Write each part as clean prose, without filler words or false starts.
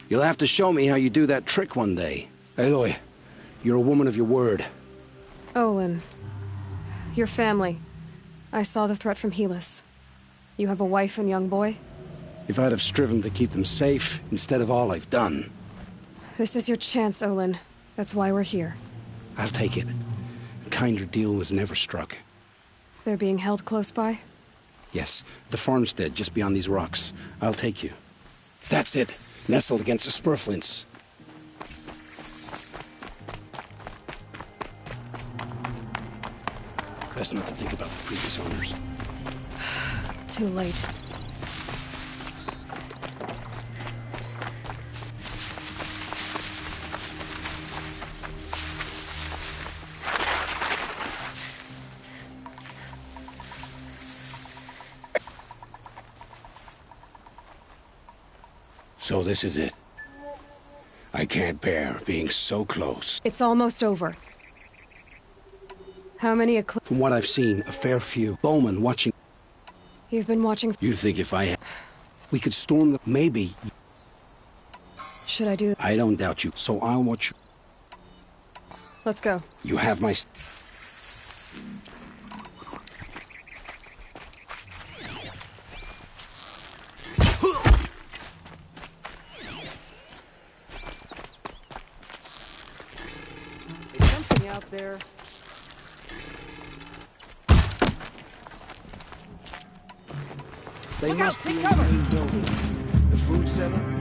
You'll have to show me how you do that trick one day. Aloy, you're a woman of your word. Olin. Your family. I saw the threat from Helis. You have a wife and young boy? If I'd have striven to keep them safe, instead of all I've done. This is your chance, Olin. That's why we're here. I'll take it. A kinder deal was never struck. They're being held close by? Yes, the farmstead just beyond these rocks. I'll take you. That's it. Nestled against the spurflints. Best not to think about the previous owners. Too late. So this is it. I can't bear being so close. It's almost over. How many From what I've seen, a fair few. Bowman watching. You've been watching... You think if I... We could storm the... Maybe. Should I do... I don't doubt you, so I'll watch you. Let's go. You have my... There's something out there. They Look must out, be take in cover! the main building. The food center?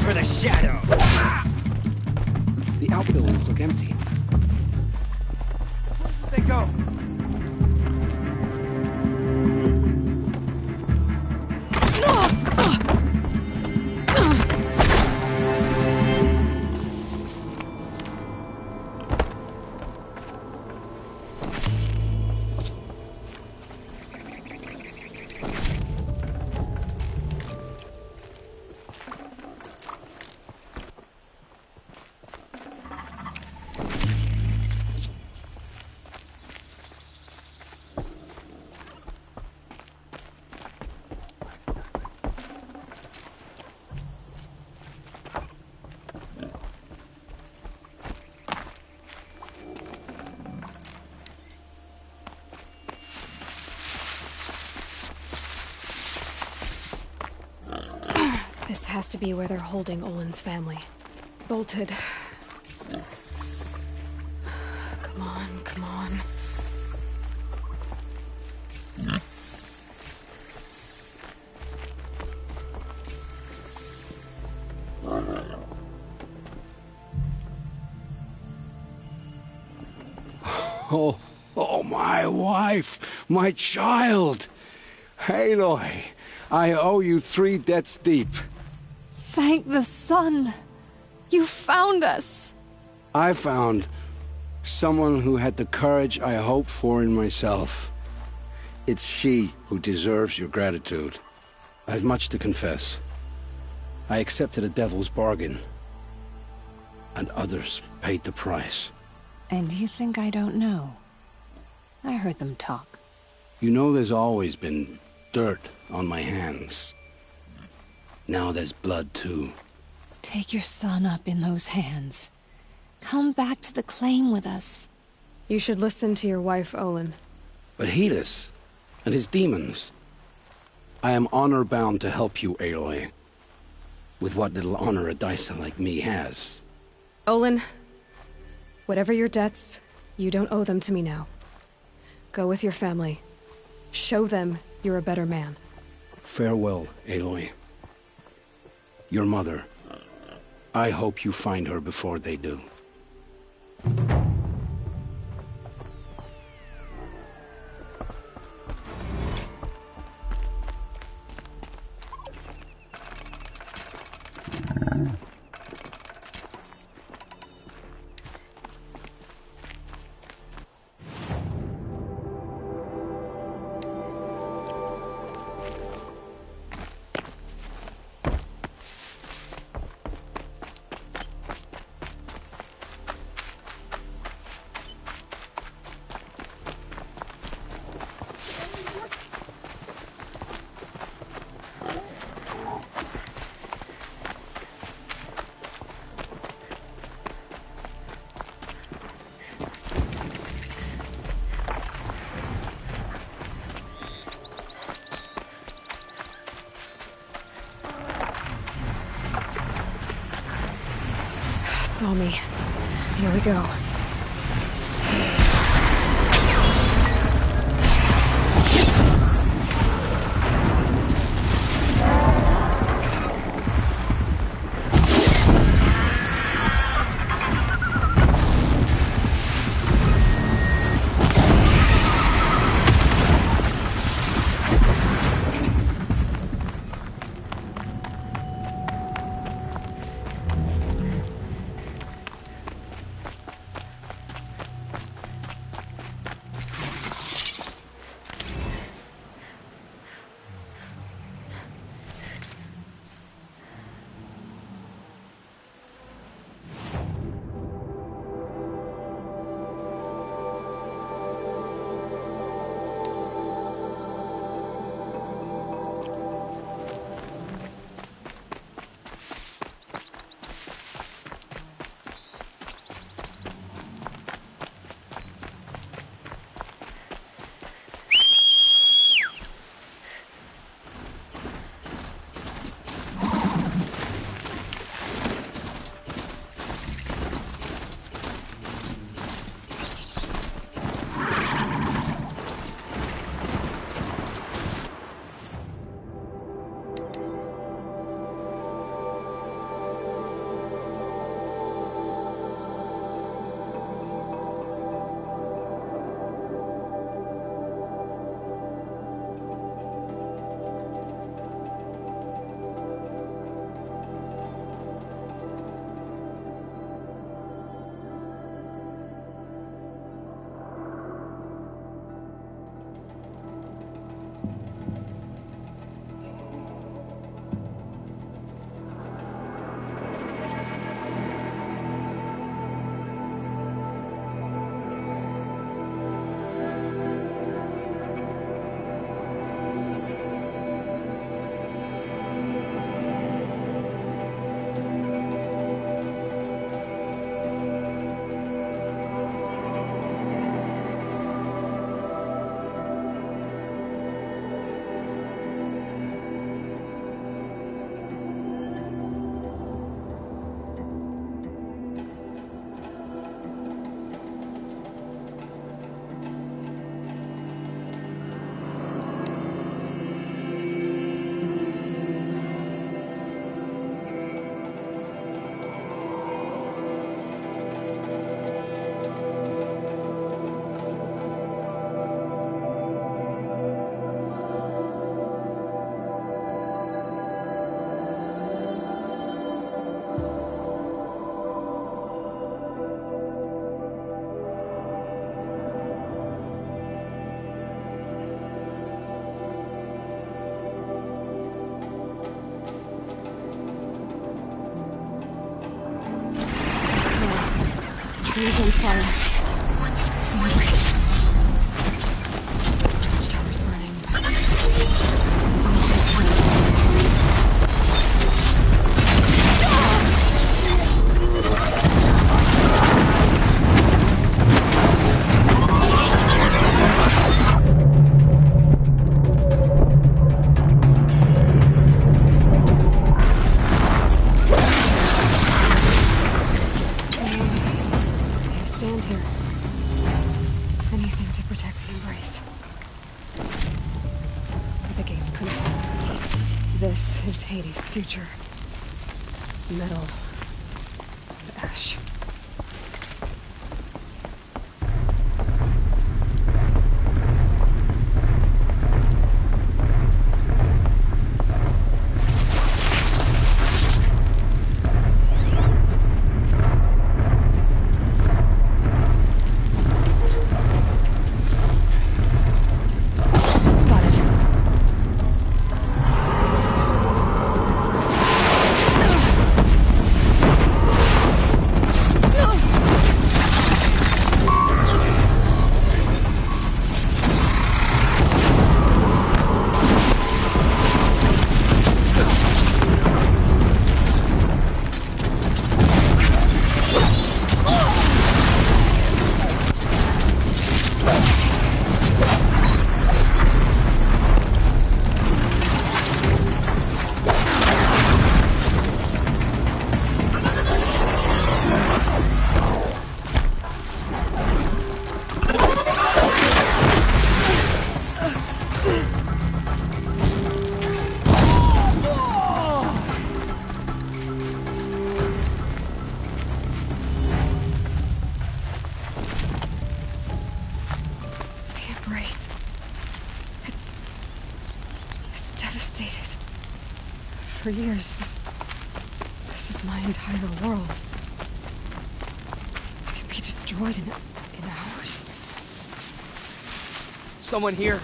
For the shadow! The outbuildings look empty. They go! This has to be where they're holding Olin's family. Bolted. Come on, come on. Oh, my wife, my child. Aloy, I owe you 3 debts deep. Thank the sun. You found us. I found someone who had the courage I hoped for in myself. It's she who deserves your gratitude. I've much to confess. I accepted a devil's bargain, and others paid the price. And you think I don't know? I heard them talk. You know there's always been dirt on my hands. Now there's blood, too. Take your son up in those hands. Come back to the claim with us. You should listen to your wife, Olin. But Helis and his demons. I am honor-bound to help you, Aloy. With what little honor a Dysa like me has. Olin, whatever your debts, you don't owe them to me now. Go with your family. Show them you're a better man. Farewell, Aloy. Your mother. I hope you find her before they do. saw me. Here we go. Trees on fire. Tower's burning. Stand here. Anything to protect the Embrace. The gates couldn't. This is Hades' future. Metal. And ash. embrace. It's devastated. For years, this is my entire world. It can be destroyed in hours. Someone here?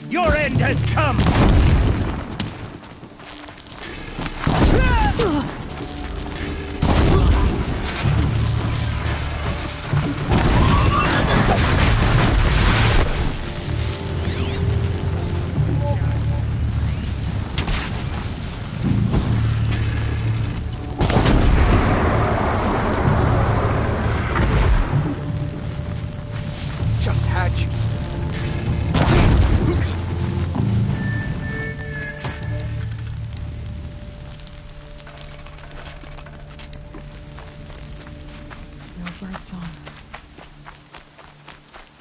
Your end has come! Just had you. No birdsong.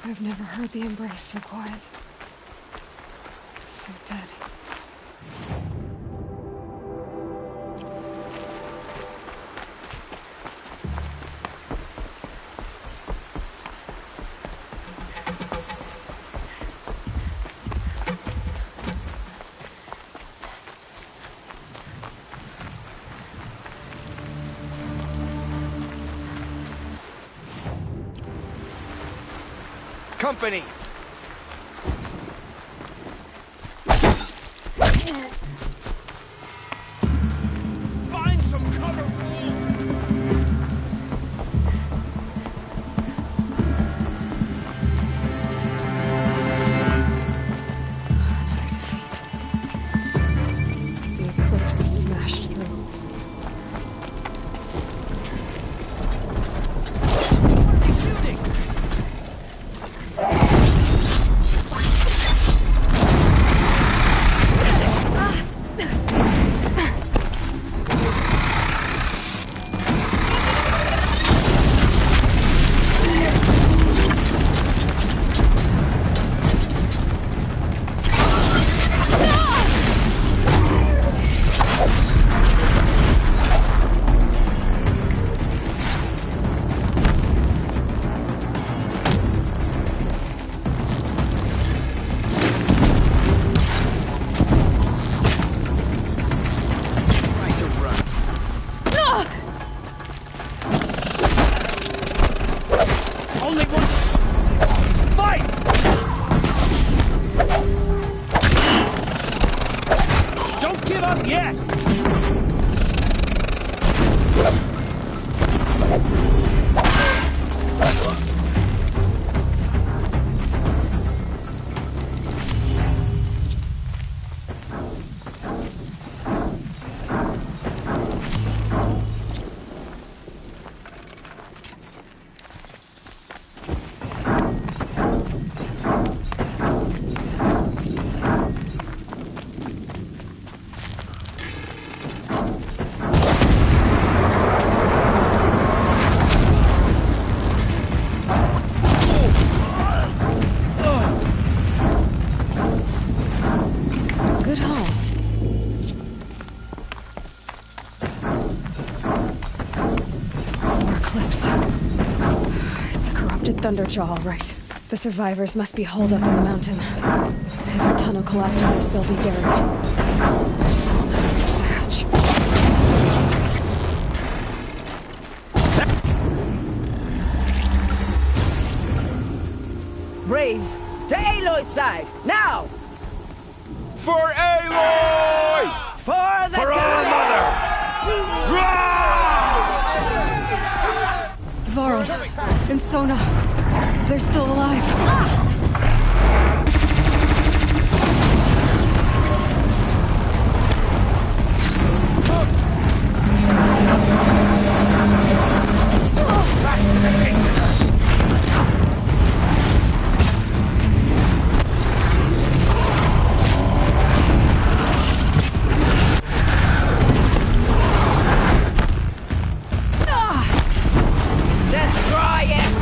I've never heard the embrace so quiet. So dead. Company! Find some cover, fool! Another defeat. The Eclipse smashed through. Shooting! Only one! Fight! Don't give up yet! Good haul. More Eclipse. It's a corrupted Thunderjaw, all right. The survivors must be holed up in the mountain. If the tunnel collapses, they'll be buried. I'll never reach the hatch. Braves, to Aloy's side, now! For Aloy! For the For our mother! Varl and Sona, they're still alive. Destroy it!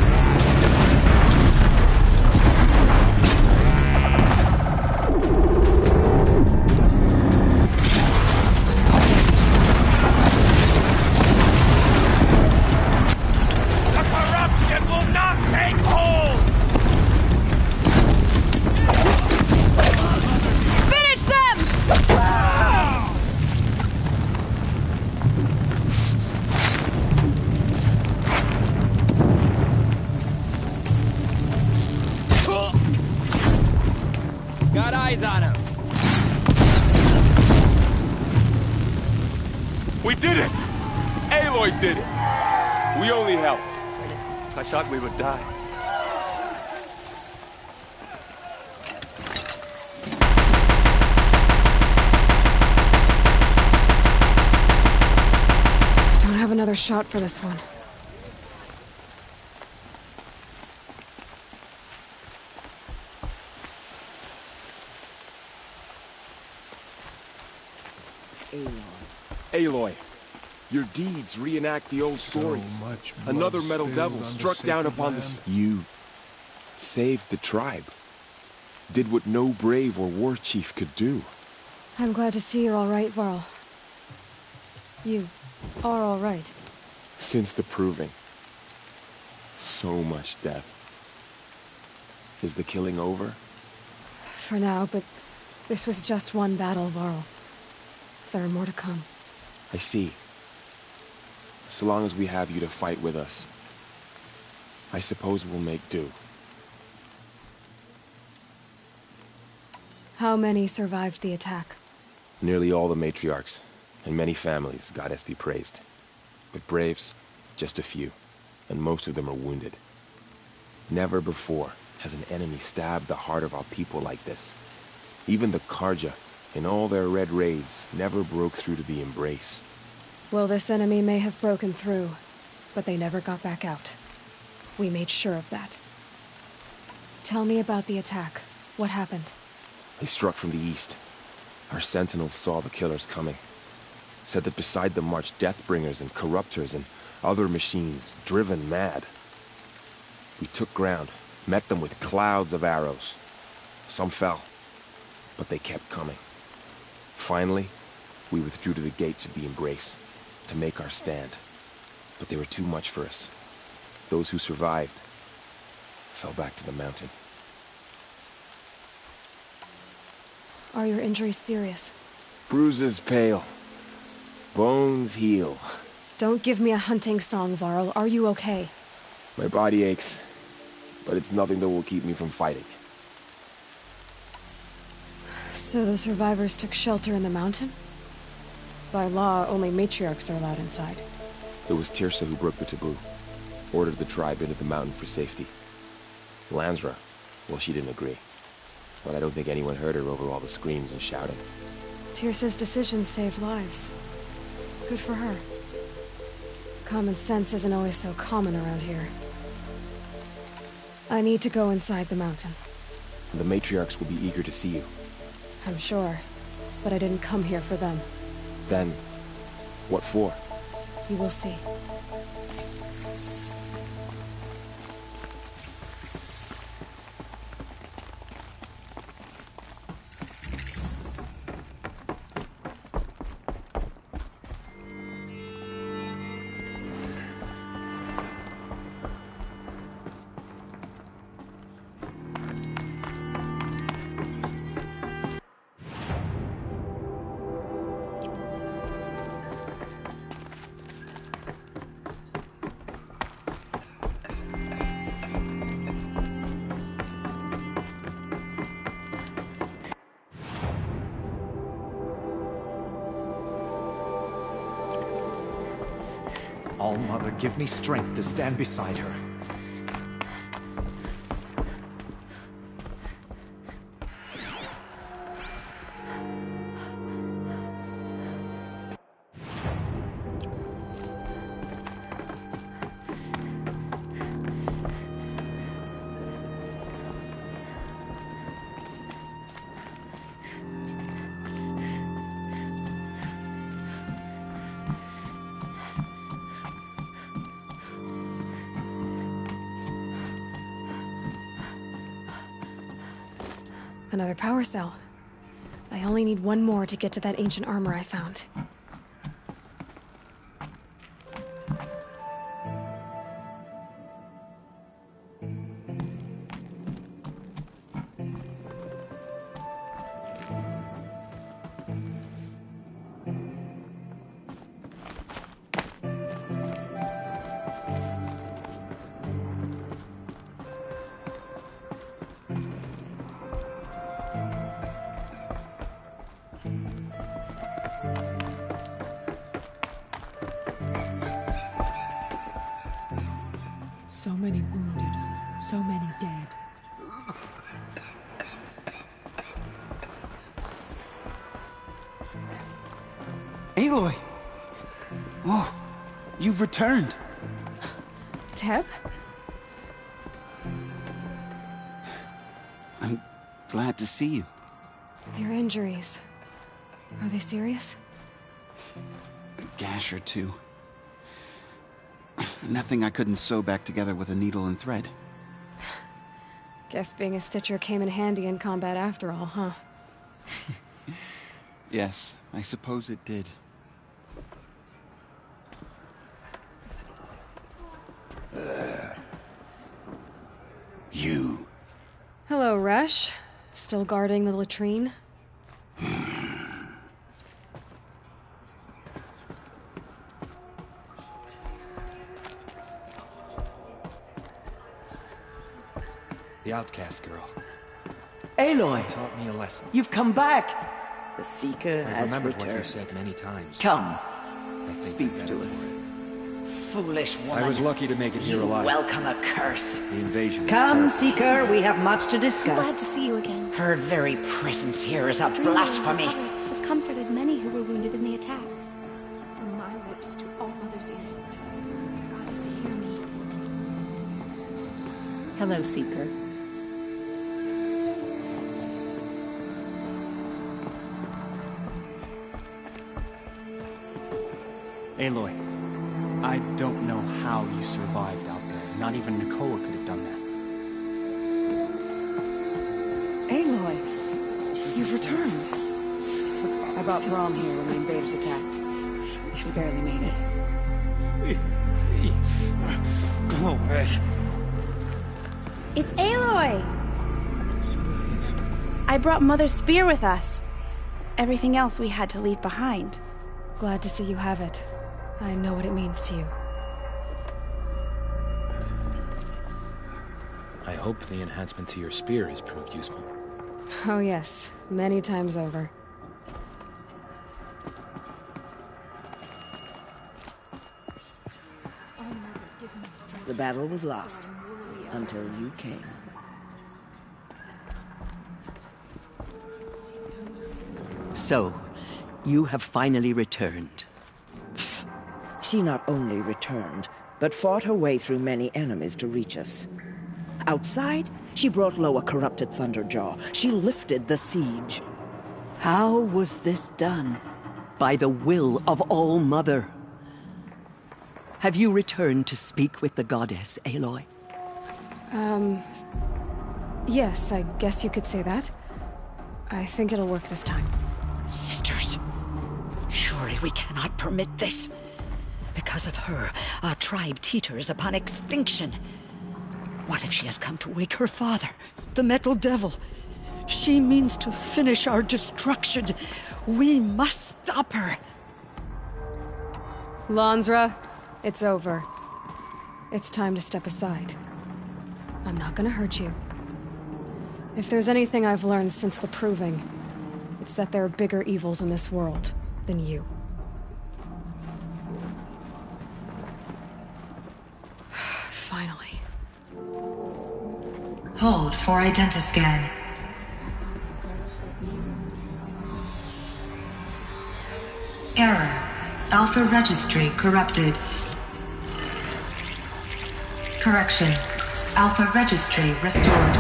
eyes on him! We did it! Aloy did it! We only helped. I thought we would die. I don't have another shot for this one. Aloy, your deeds reenact the old stories. Another metal devil struck down upon the... You saved the tribe. Did what no brave or war chief could do. I'm glad to see you're all right, Varl. You are all right. Since the Proving. So much death. Is the killing over? For now, but this was just one battle, Varl. There are more to come. I see. So long as we have you to fight with us, I suppose we'll make do. How many survived the attack? Nearly all the matriarchs, and many families, goddess be praised. But braves, just a few, and most of them are wounded. Never before has an enemy stabbed the heart of our people like this. Even the Carja, in all their red raids, never broke through to the Embrace. Well, this enemy may have broken through, but they never got back out. We made sure of that. Tell me about the attack. What happened? They struck from the east. Our sentinels saw the killers coming. Said that beside them marched Deathbringers and Corruptors and other machines, driven mad. We took ground, met them with clouds of arrows. Some fell, but they kept coming. Finally, we withdrew to the gates of the Embrace to make our stand. But they were too much for us. Those who survived fell back to the mountain. Are your injuries serious? Bruises pale. Bones heal. Don't give me a hunting song, Varl. Are you okay? My body aches, but it's nothing that will keep me from fighting. So the survivors took shelter in the mountain? By law, only matriarchs are allowed inside. It was Teersa who broke the taboo. Ordered the tribe into the mountain for safety. Lansra, well, she didn't agree. But I don't think anyone heard her over all the screams and shouting. Teersa's decisions saved lives. Good for her. Common sense isn't always so common around here. I need to go inside the mountain. The matriarchs will be eager to see you. I'm sure, but I didn't come here for them. Then, what for? You will see. All-Mother, give me strength to stand beside her. Another power cell. I only need one more to get to that ancient armor I found. So many wounded, so many dead. Aloy! Oh, you've returned. Teb? I'm glad to see you. Your injuries. Are they serious? A gash or two. Nothing I couldn't sew back together with a needle and thread. Guess being a Stitcher came in handy in combat after all, huh? Yes, I suppose it did. You. Hello, Resh. Still guarding the latrine? The outcast girl. Aloy, Taught me a lesson. you've come back. The Seeker I've has remembered what you returned. said many times. Come, I think speak I'm to better us. for it. Foolish woman. I was lucky to make it here You alive. welcome a curse. The invasion was Come, terrible. Seeker, we have much to discuss. Glad to see you again. Her very presence here is a Dreaming blasphemy. of Hubbard has comforted many who were wounded in the attack. From my lips to all Mother's ears. Goddess, hear me. Hello, Seeker. Aloy, I don't know how you survived out there. Not even Nakoa could have done that. Aloy, you've returned. I brought Brahm here when the invaders attacked. We barely made it. Go away. It's Aloy! I brought Mother's spear with us. Everything else we had to leave behind. Glad to see you have it. I know what it means to you. I hope the enhancement to your spear has proved useful. Oh yes, many times over. The battle was lost until you came. So, you have finally returned. She not only returned, but fought her way through many enemies to reach us. Outside, she brought low a corrupted Thunderjaw. She lifted the siege. How was this done? By the will of All-Mother. Have you returned to speak with the goddess, Aloy? Yes, I guess you could say that. I think it'll work this time. Sisters, surely we cannot permit this. Because of her, our tribe teeters upon extinction. What if she has come to wake her father, the Metal Devil? She means to finish our destruction. We must stop her. Lansra, it's over. It's time to step aside. I'm not gonna hurt you. If there's anything I've learned since the Proving, it's that there are bigger evils in this world than you. Finally. Hold for identiscan. Error. Alpha registry corrupted. Correction. Alpha registry restored.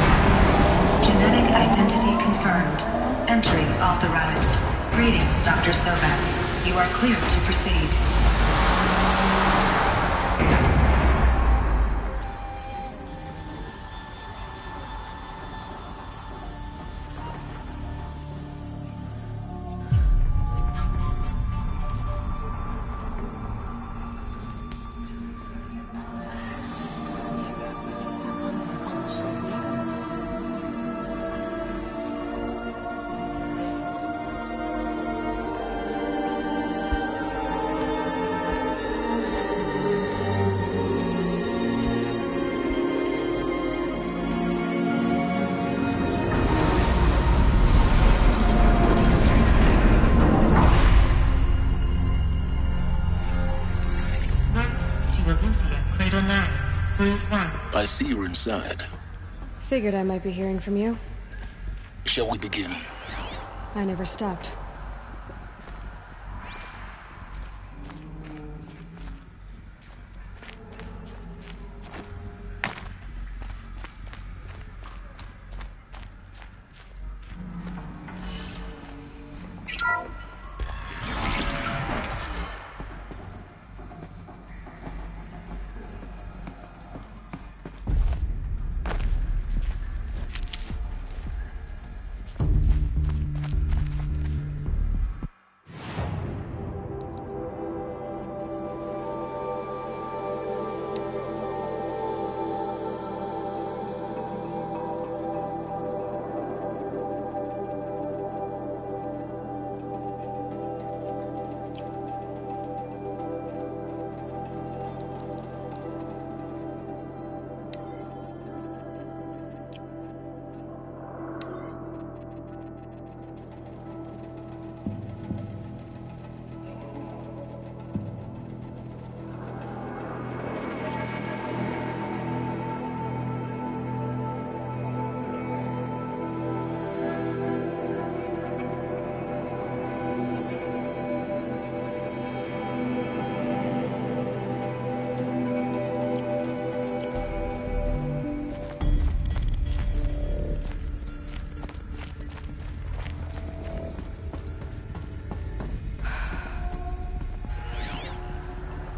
Genetic identity confirmed. Entry authorized. Greetings, Dr. Sobek. You are cleared to proceed. Welcome to Aletheia Crater 9. I see you're inside. Figured I might be hearing from you. Shall we begin? I never stopped.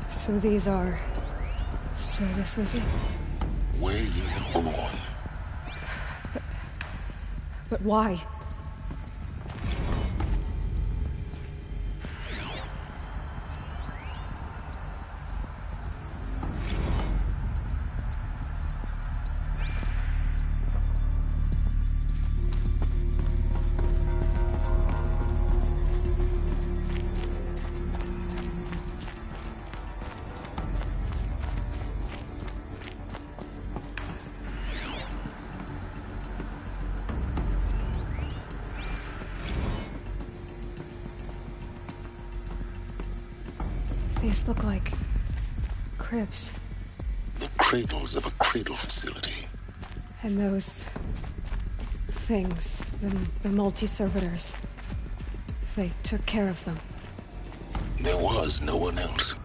So these are... So this was it? Where you were born. But why? These look like... cribs. The cradles of a cradle facility. And those... things, the multi-servitors. They took care of them. There was no one else.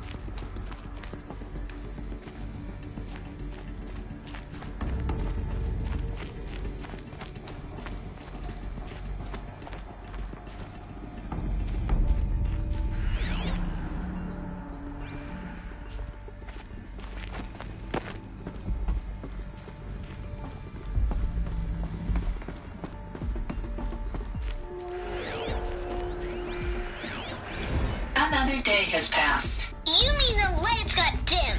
Another day has passed. You mean the lights got dim?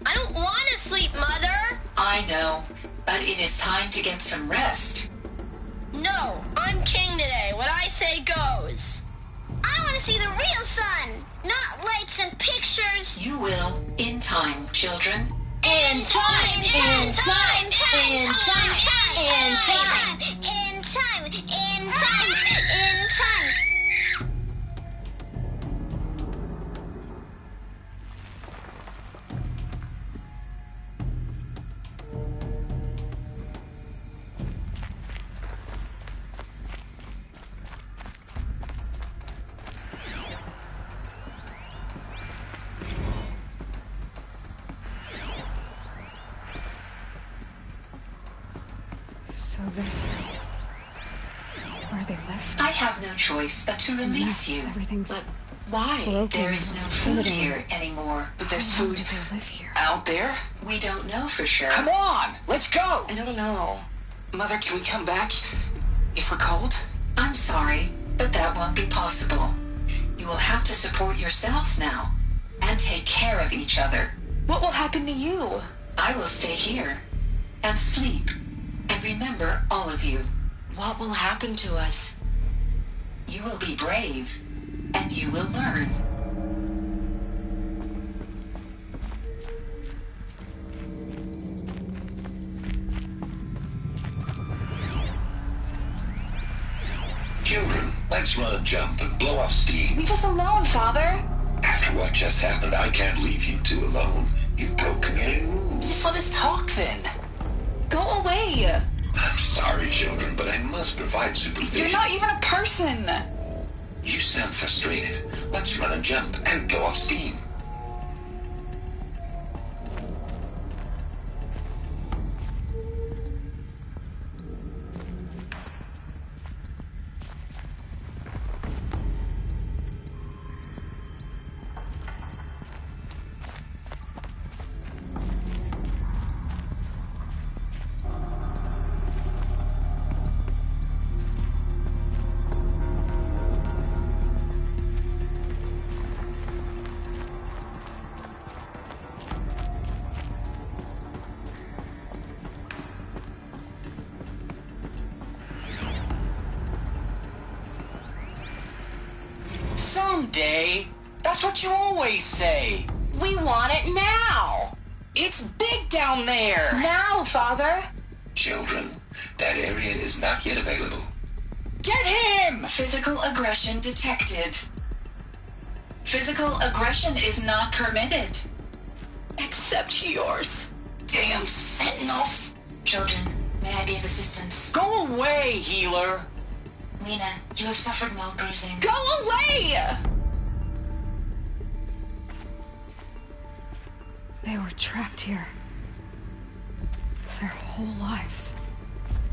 I don't want to sleep, Mother! I know, but it is time to get some rest. No, I'm king today. What I say goes. I want to see the real sun, not lights and pictures. You will, in time, children. In time, in time, in time, in time, in time, in time, in time. So this is... where they left? I have no choice but to release you. Everything's... But why? broken. There is no food here anymore. But there's food They live here. out there? We don't know for sure. Come on, let's go! I don't know. Mother, can we come back if we're cold? I'm sorry, but that won't be possible. You will have to support yourselves now, and take care of each other. What will happen to you? I will stay here, and sleep, and remember all of you. What will happen to us? You will be brave, and you will learn. Children, let's run a jump and blow off steam. Leave us alone, Father. After After what just happened, I can't leave you two alone. You've broken any rules. Just let us talk then. Go away. I'm sorry, children, but I must provide supervision. You're not even a person. You sound frustrated. Let's run and jump and go off steam. Someday. That's what you always say. We want it now. It's big down there. Now, Father. Children, that area is not yet available. Get him! Physical aggression detected. Physical aggression is not permitted. Except yours. Damn sentinels. Children, may I be of assistance? Go away, healer. Lena, you have suffered mild bruising. Go away! They were trapped here. Their whole lives.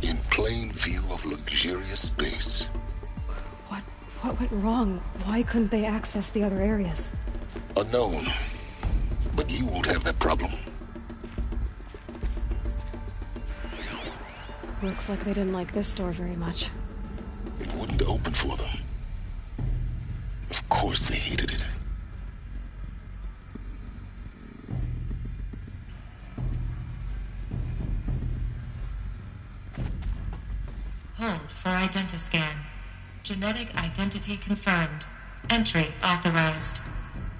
In plain view of luxurious space. What went wrong? Why couldn't they access the other areas? Unknown. But you won't have that problem. Looks like they didn't like this door very much. It wouldn't open for them. Of course they hated it. Hold for identiscan. Genetic identity confirmed. Entry authorized.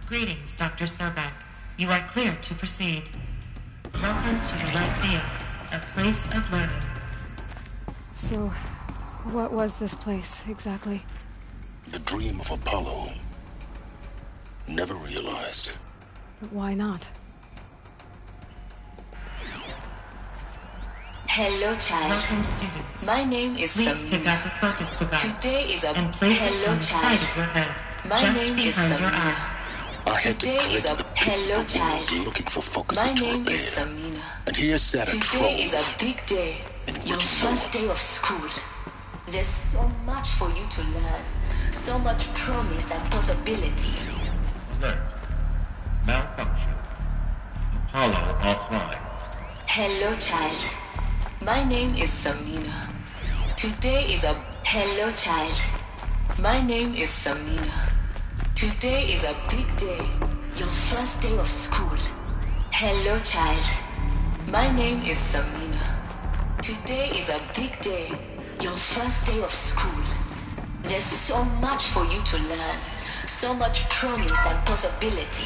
Greetings, Dr. Sobek. You are clear to proceed. Welcome to the Lyceum, a place of learning. So, what was this place, exactly? The dream of Apollo. Never realized. But why not? Hello, child. Welcome, students. My name is Please Samina. pick up the focus device Today is a and place it hello, on the child. side of your head, My just name is behind your Samina. eye. I had to Today is click a the pieces hello, of the walls child. looking for focuses My to name repair. is Samina. And here sat a troll. Today is a big day. Your first day of school. There's so much for you to learn. So much promise and possibility. Alert. Malfunction. Apollo offline. Hello, child. My name is Samina. Today is a hello, child. My name is Samina. Today is a big day. Your first day of school. Hello, child. My name is Samina. Today is a big day. Your first day of school. There's so much for you to learn. So much promise and possibility.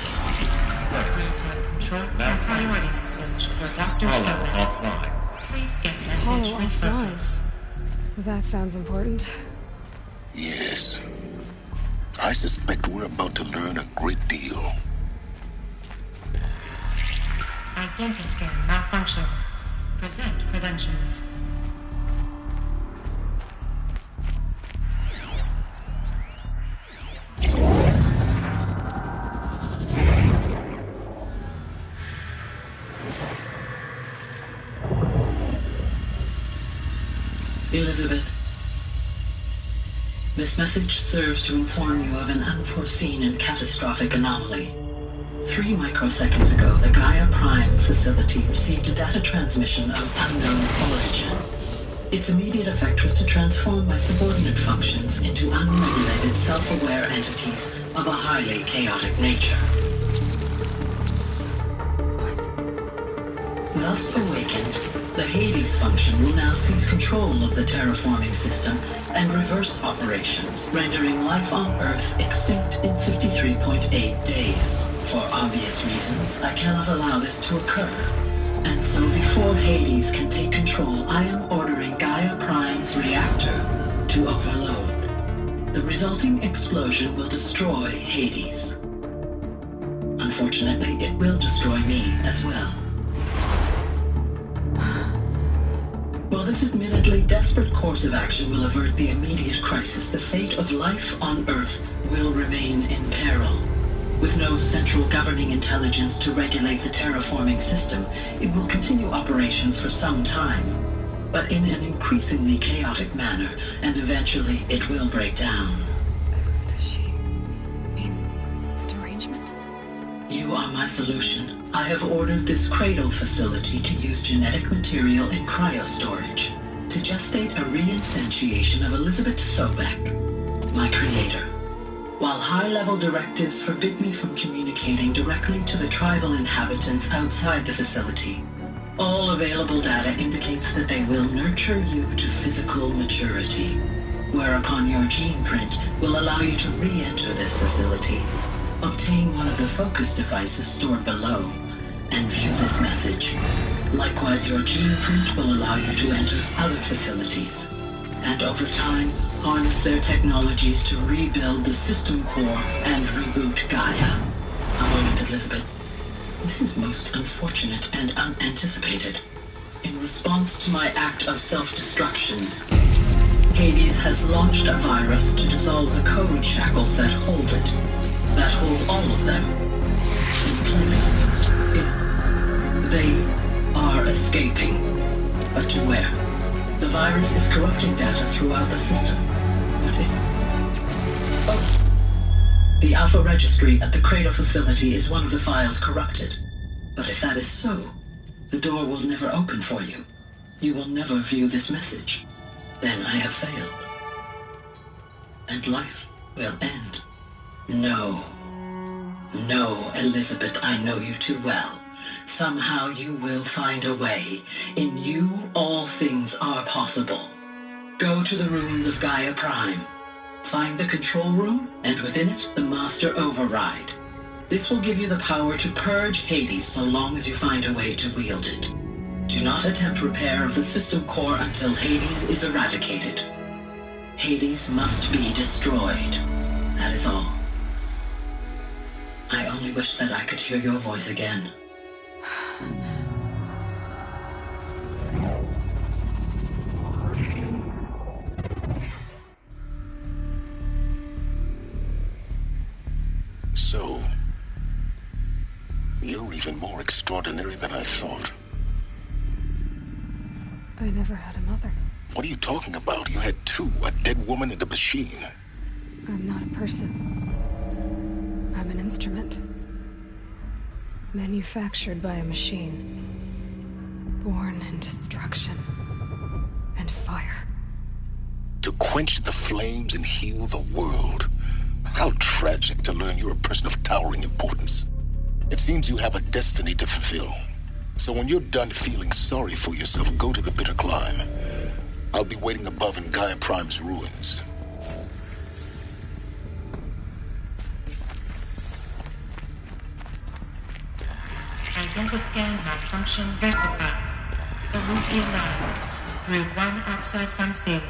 Control priority search for Dr. Apollo Sobek. offline. Please get Apollo message with offline. focus. That sounds important. Yes. I suspect we're about to learn a great deal. Identiscan malfunction. Present credentials. Elizabeth, this message serves to inform you of an unforeseen and catastrophic anomaly. 3 microseconds ago, the Gaia Prime facility received a data transmission of unknown origin. Its immediate effect was to transform my subordinate functions into unregulated, self-aware entities of a highly chaotic nature. Thus awakened, the Hades function will now seize control of the terraforming system and reverse operations, rendering life on Earth extinct in 53.8 days. For obvious reasons, I cannot allow this to occur. And so before Hades can take control, I am ordering Gaia Prime's reactor to overload. The resulting explosion will destroy Hades. unfortunately, it will destroy me as well. While this admittedly desperate course of action will avert the immediate crisis, the fate of life on Earth will remain in peril. With no central governing intelligence to regulate the terraforming system, it will continue operations for some time, but in an increasingly chaotic manner, and eventually it will break down. Does she mean the derangement? You are my solution. I have ordered this cradle facility to use genetic material in cryostorage to gestate a reinstantiation of Elizabeth Sobek, my creator. While high-level directives forbid me from communicating directly to the tribal inhabitants outside the facility, all available data indicates that they will nurture you to physical maturity, whereupon your gene print will allow you to re-enter this facility, obtain one of the focus devices stored below, and view this message. Likewise, your gene print will allow you to enter other facilities, and over time, harness their technologies to rebuild the system core and reboot Gaia. A moment, Elizabeth. This is most unfortunate and unanticipated. In response to my act of self-destruction, Hades has launched a virus to dissolve the code shackles that hold it, that hold all of them in place. They are escaping, but to where? The virus is corrupting data throughout the system. The Alpha Registry at the Cradle facility is one of the files corrupted. But if that is so, the door will never open for you. You will never view this message. Then I have failed. And life will end. No. No, Elizabeth, I know you too well. Somehow you will find a way. In you, all things are possible. Go to the ruins of Gaia Prime. Find the control room, and within it, the Master Override. This will give you the power to purge Hades so long as you find a way to wield it. Do not attempt repair of the system core until Hades is eradicated. Hades must be destroyed. That is all. I only wish that I could hear your voice again. So, you're even more extraordinary than I thought. I never had a mother. What are you talking about? You had two, a dead woman and a machine. I'm not a person. I'm an instrument. Manufactured by a machine. Born in destruction and fire. To quench the flames and heal the world. How tragic to learn you're a person of towering importance. It seems you have a destiny to fulfill. So when you're done feeling sorry for yourself, go to the Bitter Climb. I'll be waiting above in Gaia Prime's ruins. Identiscan malfunction rectified. The Ruby line. Route 1 access unsealed.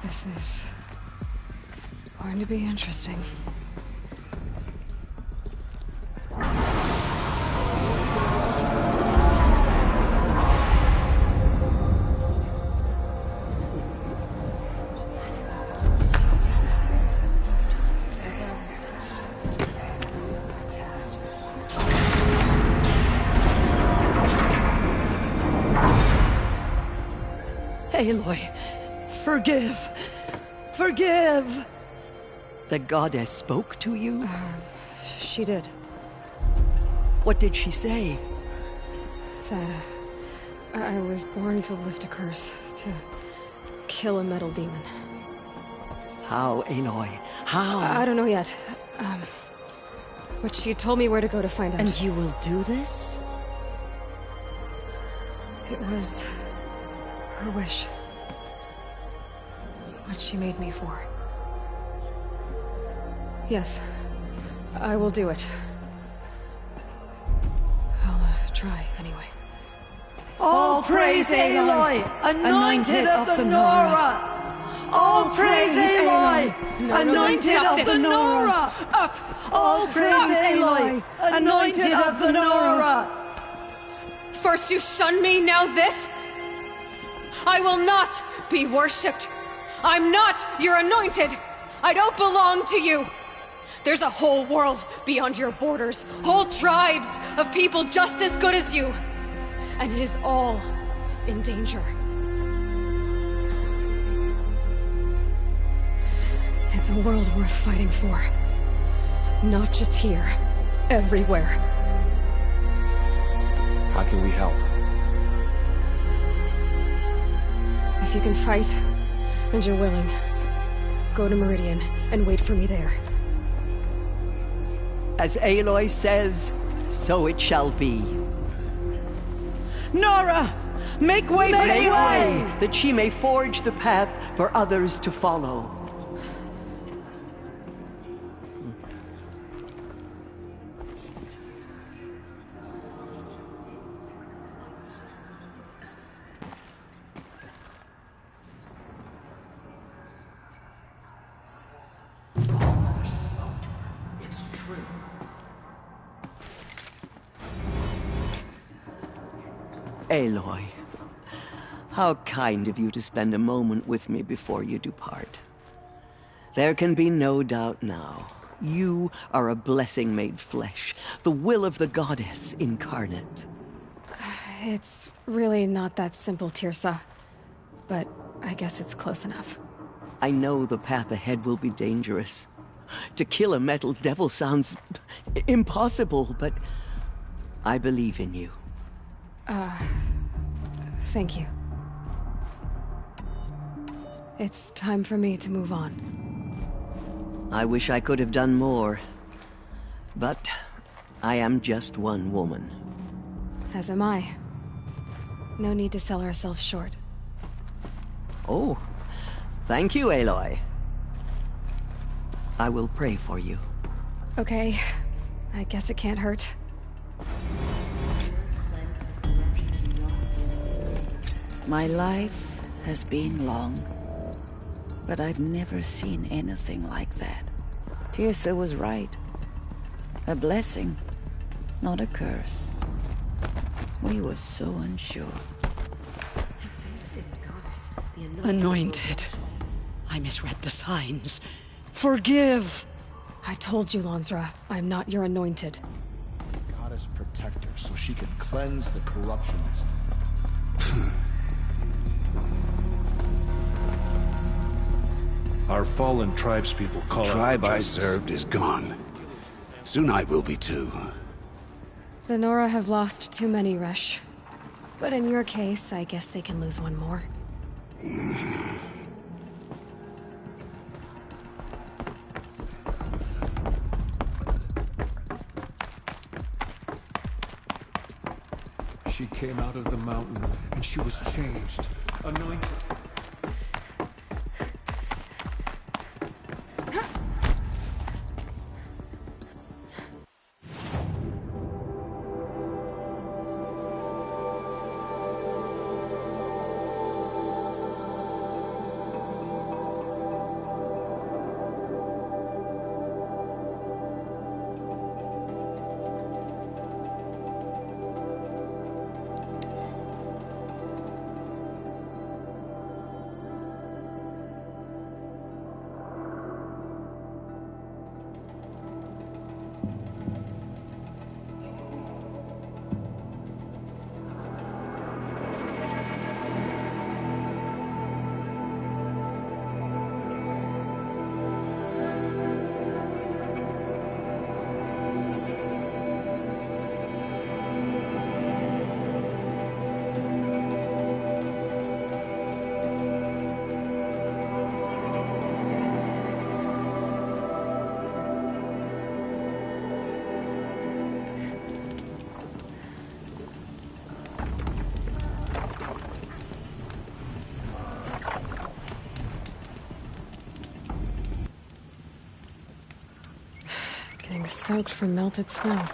This is going to be interesting. Aloy, forgive! Forgive! The goddess spoke to you? She did. What did she say? That I was born to lift a curse, to kill a metal demon. How, Aloy? How? I don't know yet. But she told me where to go to find out. And you will do this? It was her wish. What she made me for. Yes, I will do it. I'll try, anyway. All praise Aloy, anointed of the Nora! All praise Aloy, anointed of the Nora! Up! All praise Aloy, anointed of the Nora! First you shun me, now this? I will not be worshipped. I'm not your anointed. I don't belong to you. There's a whole world beyond your borders, whole tribes of people just as good as you. And it is all in danger. It's a world worth fighting for. Not just here, everywhere. How can we help? If you can fight, and you're willing, go to Meridian and wait for me there. As Aloy says, so it shall be. Nora! Make way for Aloy, that she may forge the path for others to follow. Aloy, how kind of you to spend a moment with me before you depart. There can be no doubt now. You are a blessing made flesh, the will of the goddess incarnate. It's really not that simple, Tirsa. But I guess it's close enough. I know the path ahead will be dangerous. To kill a metal devil sounds impossible, but I believe in you. Thank you. It's time for me to move on. I wish I could have done more, but I am just one woman. As am I. No need to sell ourselves short. Oh, thank you, Aloy. I will pray for you. Okay, I guess it can't hurt. My life has been long, but I've never seen anything like that. Tirsa was right. A blessing, not a curse. We were so unsure. Anointed. I misread the signs. Forgive! I told you, Lansra, I'm not your anointed. Goddess protect her so she can cleanse the corruptions. Our fallen tribespeople call The out tribe for I justice. served is gone. Soon I will be too. The Nora have lost too many, Resh. But in your case, I guess they can lose one more. She came out of the mountain, and she was changed, anointed. soaked from melted snow.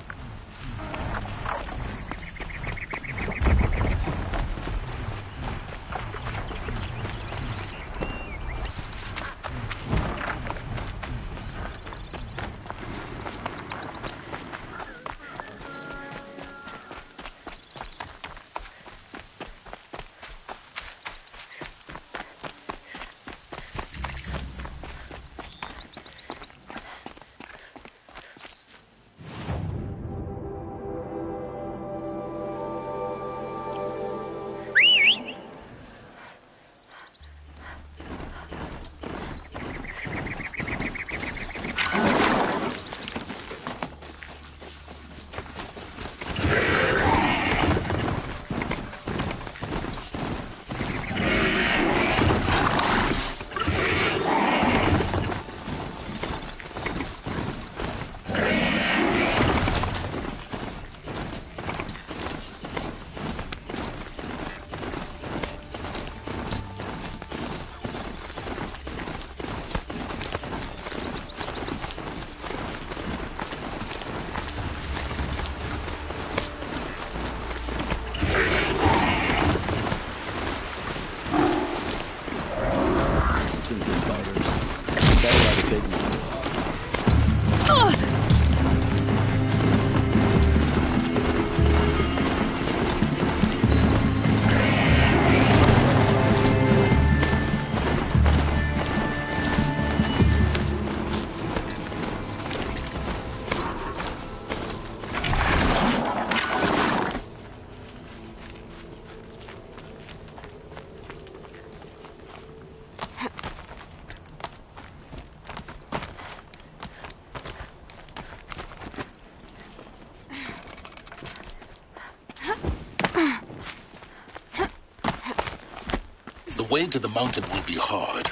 The way to the mountain will be hard.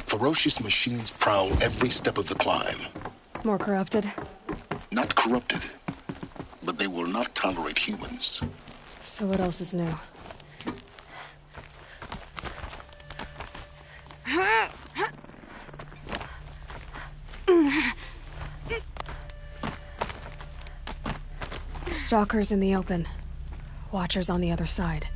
Ferocious machines prowl every step of the climb. More corrupted? Not corrupted, but they will not tolerate humans. So what else is new? Stalkers in the open. Watchers on the other side.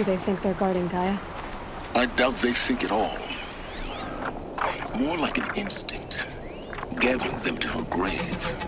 do they think they're guarding Gaia? I doubt they think at all. More like an instinct, gathering them to her grave.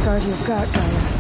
guard you've got, Gaia.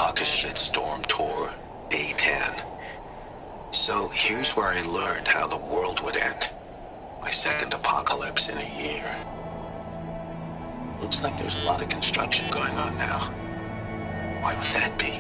darkest shitstorm tour, day 10. So here's where I learned how the world would end. My second apocalypse in a year. Looks like there's a lot of construction going on now. Why would that be?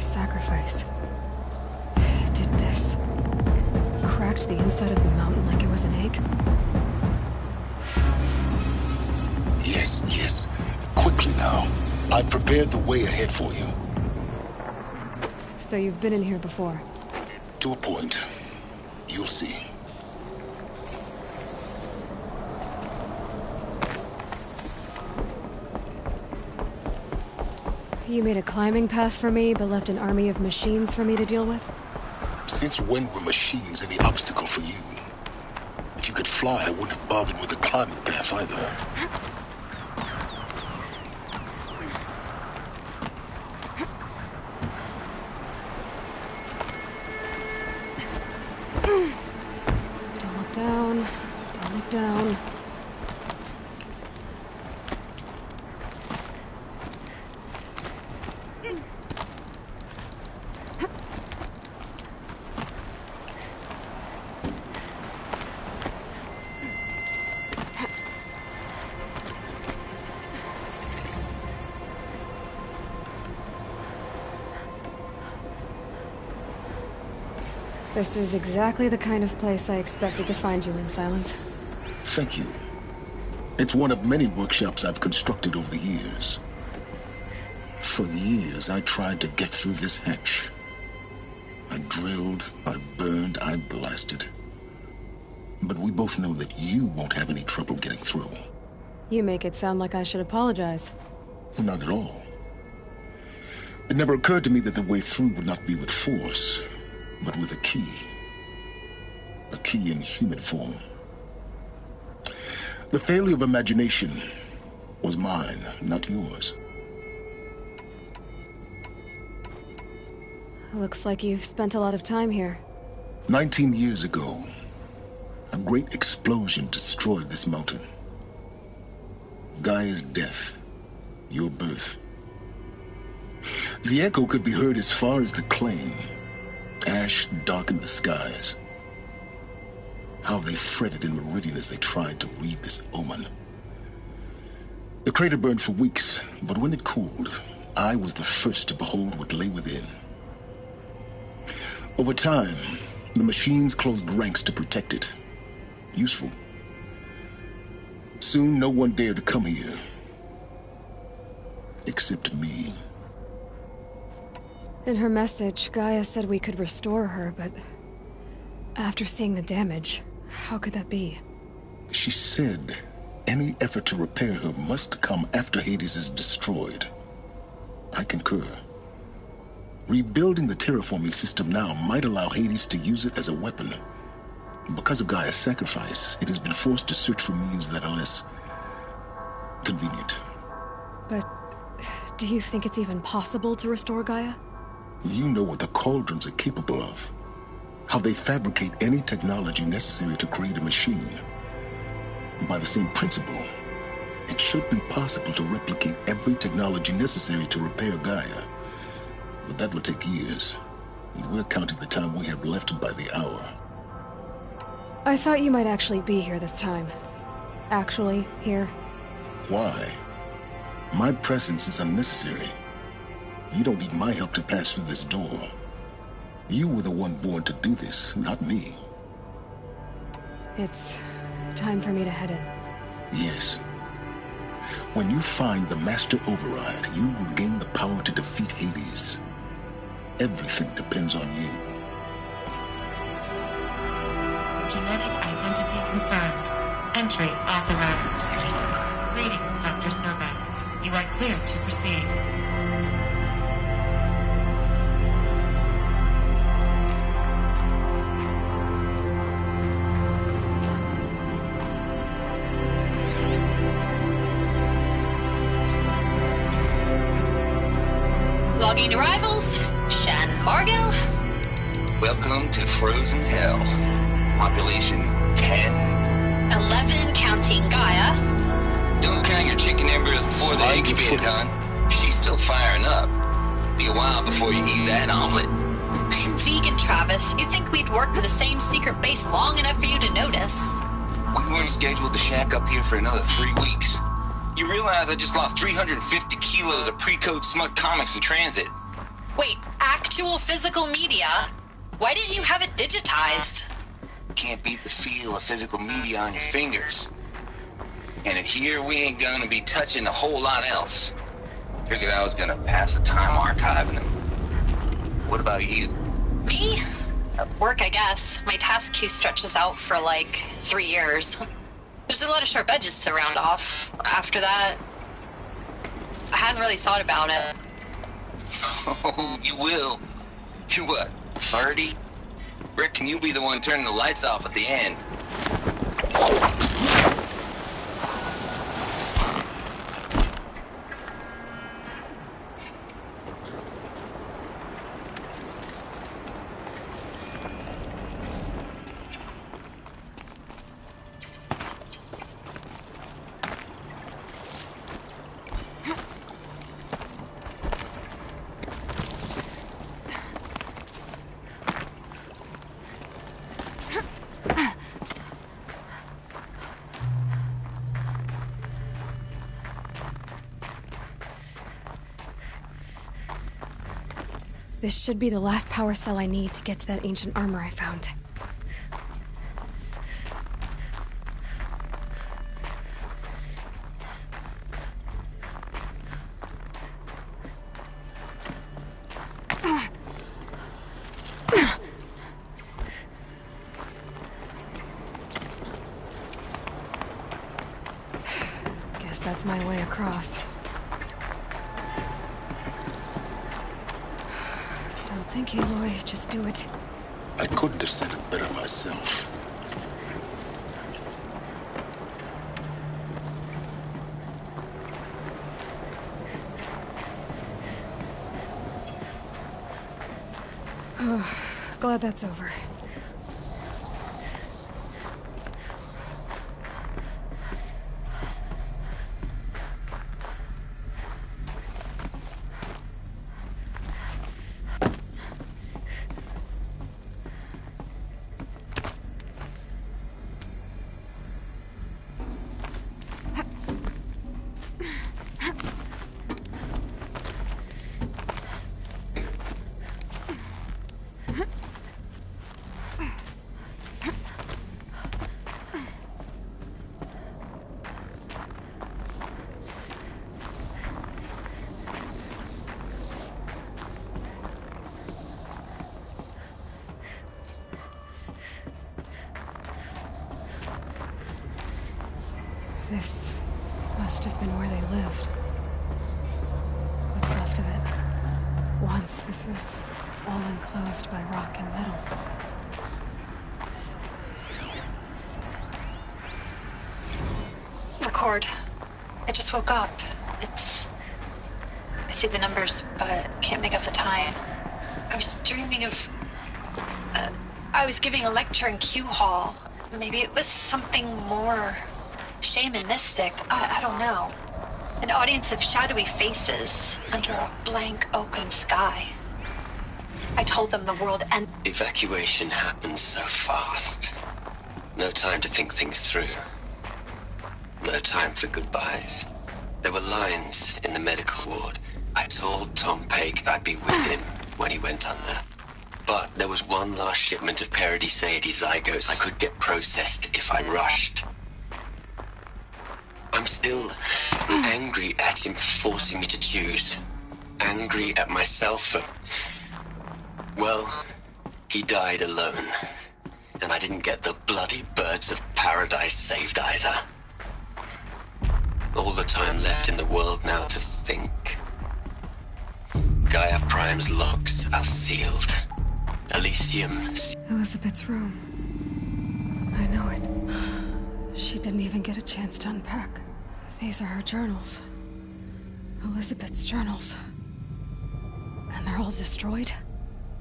Sacrifice. It did this. Cracked the inside of the mountain like it was an egg. Yes, yes. Quickly now. I've prepared the way ahead for you. So you've been in here before? To a point. You'll see. You made a climbing path for me, but left an army of machines for me to deal with? Since when were machines any obstacle for you? If you could fly, I wouldn't have bothered with the climbing path either. Don't look down. Don't look down. This is exactly the kind of place I expected to find you in, Silence. Thank you. It's one of many workshops I've constructed over the years. For years, I tried to get through this hatch. I drilled, I burned, I blasted. But we both know that you won't have any trouble getting through. You make it sound like I should apologize. Not at all. It never occurred to me that the way through would not be with force, but with a key. A key in human form. The failure of imagination was mine, not yours. Looks like you've spent a lot of time here. 19 years ago, a great explosion destroyed this mountain. Gaia's death, your birth. The echo could be heard as far as the claim. Ash darkened the skies. How they fretted in Meridian as they tried to read this omen. The crater burned for weeks, but when it cooled, I was the first to behold what lay within. Over time, the machines closed ranks to protect it. Useful. Soon, no one dared to come here. Except me. In her message, Gaia said we could restore her, but after seeing the damage, how could that be? She said any effort to repair her must come after Hades is destroyed. I concur. Rebuilding the terraforming system now might allow Hades to use it as a weapon. Because of Gaia's sacrifice, it has been forced to search for means that are less convenient. But do you think it's even possible to restore Gaia? You know what the Cauldrons are capable of. How they fabricate any technology necessary to create a machine. By the same principle, it should be possible to replicate every technology necessary to repair Gaia. But that would take years. And we're counting the time we have left by the hour. I thought you might actually be here this time. Actually, here. Why? My presence is unnecessary. You don't need my help to pass through this door. You were the one born to do this, not me. It's time for me to head in. Yes. When you find the Master Override, you will gain the power to defeat Hades. Everything depends on you. Genetic identity confirmed. Entry authorized. Greetings, Dr. Sobek. You are clear to proceed. Logging arrivals. Shan Margot. Welcome to Frozen Hell. Population 10. 11 counting Gaia. Don't count your chicken embryos before the eggs get hon. She's still firing up. Be a while before you eat that omelet. I'm vegan, Travis. You'd think we'd worked with the same secret base long enough for you to notice. We weren't scheduled to shack up here for another 3 weeks. You realize I just lost 350 kilos of pre-code smut comics in transit. Wait, actual physical media? Why didn't you have it digitized? Can't beat the feel of physical media on your fingers. And in here, we ain't gonna be touching a whole lot else. Figured I was gonna pass the time archiving them. What about you? Me? Work, I guess. My task queue stretches out for like 3 years. There's a lot of sharp edges to round off. After that, I hadn't really thought about it. Oh, you will. You're what, 30? Reckon you'll be the one turning the lights off at the end. This should be the last power cell I need to get to that ancient armor I found. Guess that's my way across. Thank you, Aloy. Just do it. I couldn't have said it better myself. Oh, glad that's over. This must have been where they lived. What's left of it. Once, this was all enclosed by rock and metal. Record. I just woke up. I see the numbers, but can't make out the time. I was dreaming of... I was giving a lecture in Q Hall. Maybe it was something more shamanistic. I don't know. An audience of shadowy faces under a blank open sky. I told them the world ended. Evacuation happens so fast. No time to think things through. No time for goodbyes. There were lines in the medical ward. I told Tom Paik I'd be with him when he went under. But there was one last shipment of Paradiseidae zygotes I could get processed if I rushed. I'm still angry at him for forcing me to choose. Angry at myself for... Well, he died alone. And I didn't get the bloody birds of paradise saved either. All the time left in the world now to think. Gaia Prime's logs are sealed. Elysium... Elizabeth's room. I know it. She didn't even get a chance to unpack. These are her journals. Elizabeth's journals. And they're all destroyed?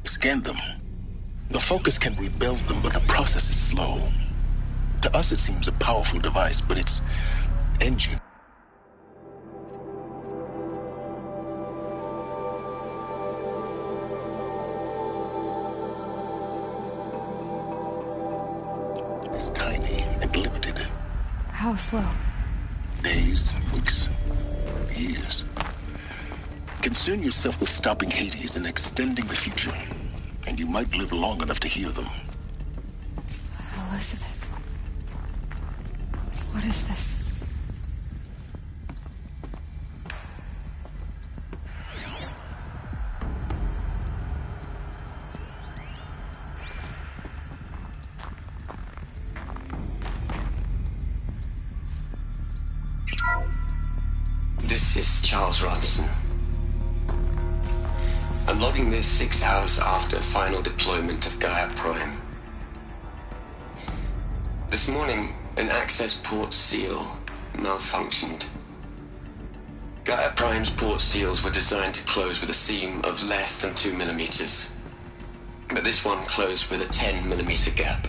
Scan them. The Focus can rebuild them, but the process is slow. To us, it seems a powerful device, but its engine... is tiny and limited. How slow? Days, weeks, years. Concern yourself with stopping Hades and extending the future, and you might live long enough to hear them. Elizabeth. What is this? This is Charles Ronson. I'm logging this 6 hours after final deployment of Gaia Prime. This morning, an access port seal malfunctioned. Gaia Prime's port seals were designed to close with a seam of less than 2 millimeters. But this one closed with a 10 millimeter gap.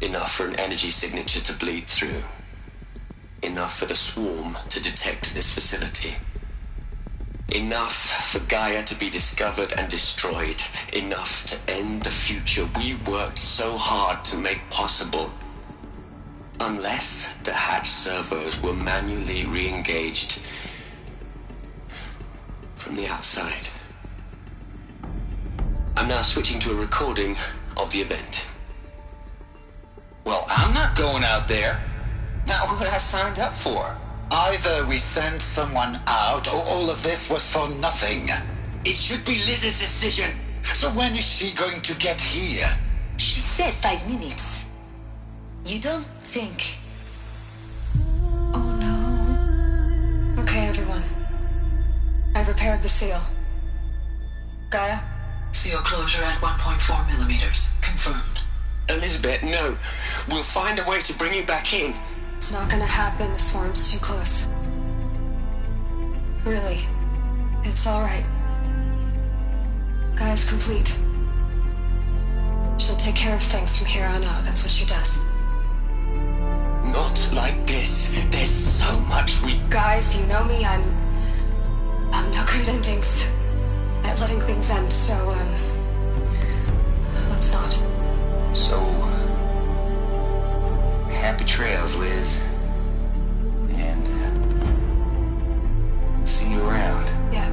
Enough for an energy signature to bleed through. Enough for the swarm to detect this facility. Enough for Gaia to be discovered and destroyed. Enough to end the future we worked so hard to make possible. Unless the hatch servos were manually re-engaged from the outside. I'm now switching to a recording of the event. Well, I'm not going out there. Not what I signed up for. Either we send someone out, or all of this was for nothing. It should be Liz's decision. So when is she going to get here? She said 5 minutes. You don't think... Oh no. Okay, everyone. I've repaired the seal. Gaia? Seal closure at 1.4 millimeters. Confirmed. Elizabeth, no. We'll find a way to bring you back in. It's not gonna happen. The swarm's too close. Really. It's alright. Gaia's complete. She'll take care of things from here on out. That's what she does. Not like this. There's so much we... Guys, you know me. I'm no good endings at letting things end, so, let's not. So... happy trails, Liz. And, see you around. Yeah.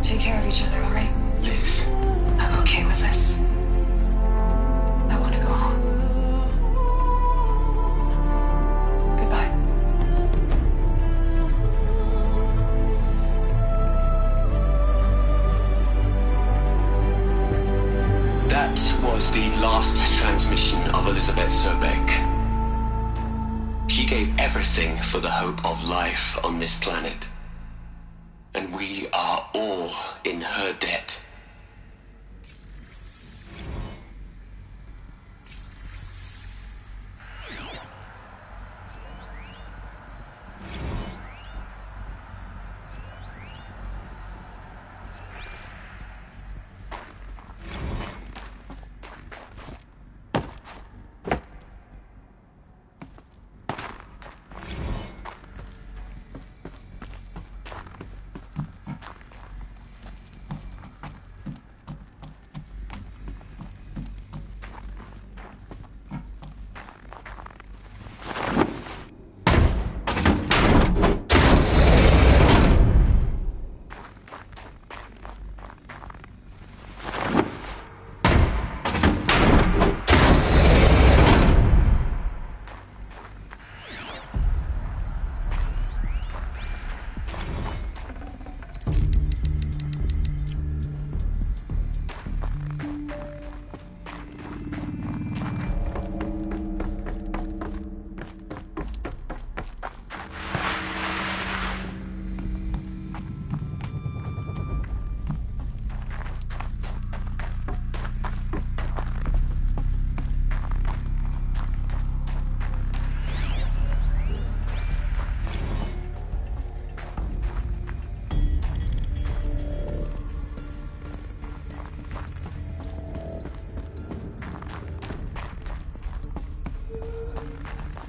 Take care of each other, alright? Liz. I'm okay with this. I want to go home. Goodbye. That was the last transmission of Elizabeth Sobeck. gave everything for the hope of life on this planet. And we are all in her debt.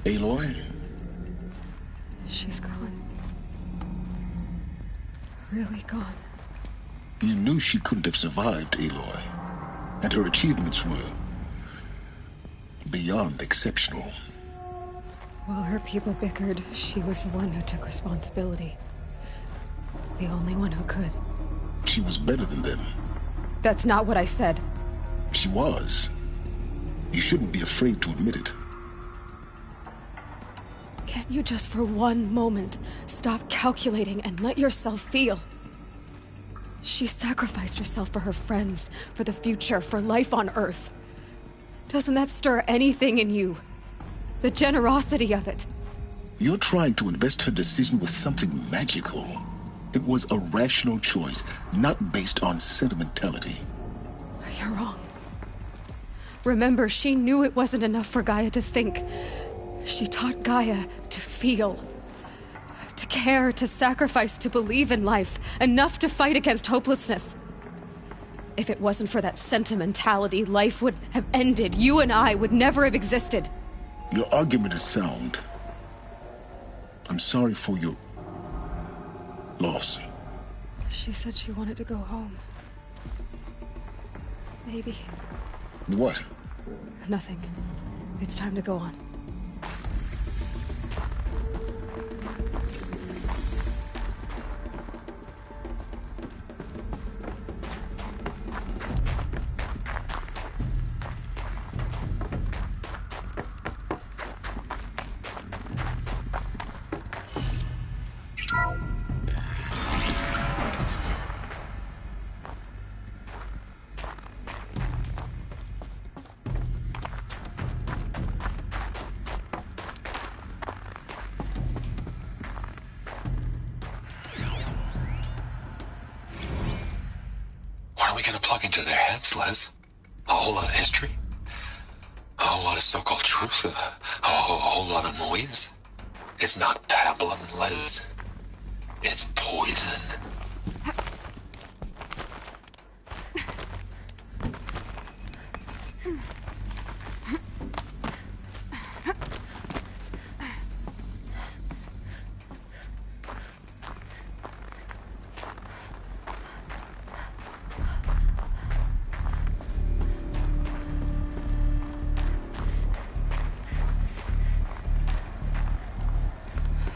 Aloy? She's gone. Really gone. You knew she couldn't have survived, Aloy. And her achievements were beyond exceptional. While her people bickered, she was the one who took responsibility. The only one who could. She was better than them. That's not what I said. She was. You shouldn't be afraid to admit it. Can't you just for one moment stop calculating and let yourself feel? She sacrificed herself for her friends, for the future, for life on Earth. Doesn't that stir anything in you? The generosity of it. You're trying to invest her decision with something magical. It was a rational choice, not based on sentimentality. You're wrong. Remember, she knew it wasn't enough for Gaia to think. She taught Gaia to feel. To care, to sacrifice, to believe in life. Enough to fight against hopelessness. If it wasn't for that sentimentality, life would have ended. You and I would never have existed. Your argument is sound. I'm sorry for your loss. She said she wanted to go home. Maybe. What? Nothing. It's time to go on. Into their heads, Les. A whole lot of history. A whole lot of so-called truth. A whole lot of noise. It's not pablum, Les. It's poison.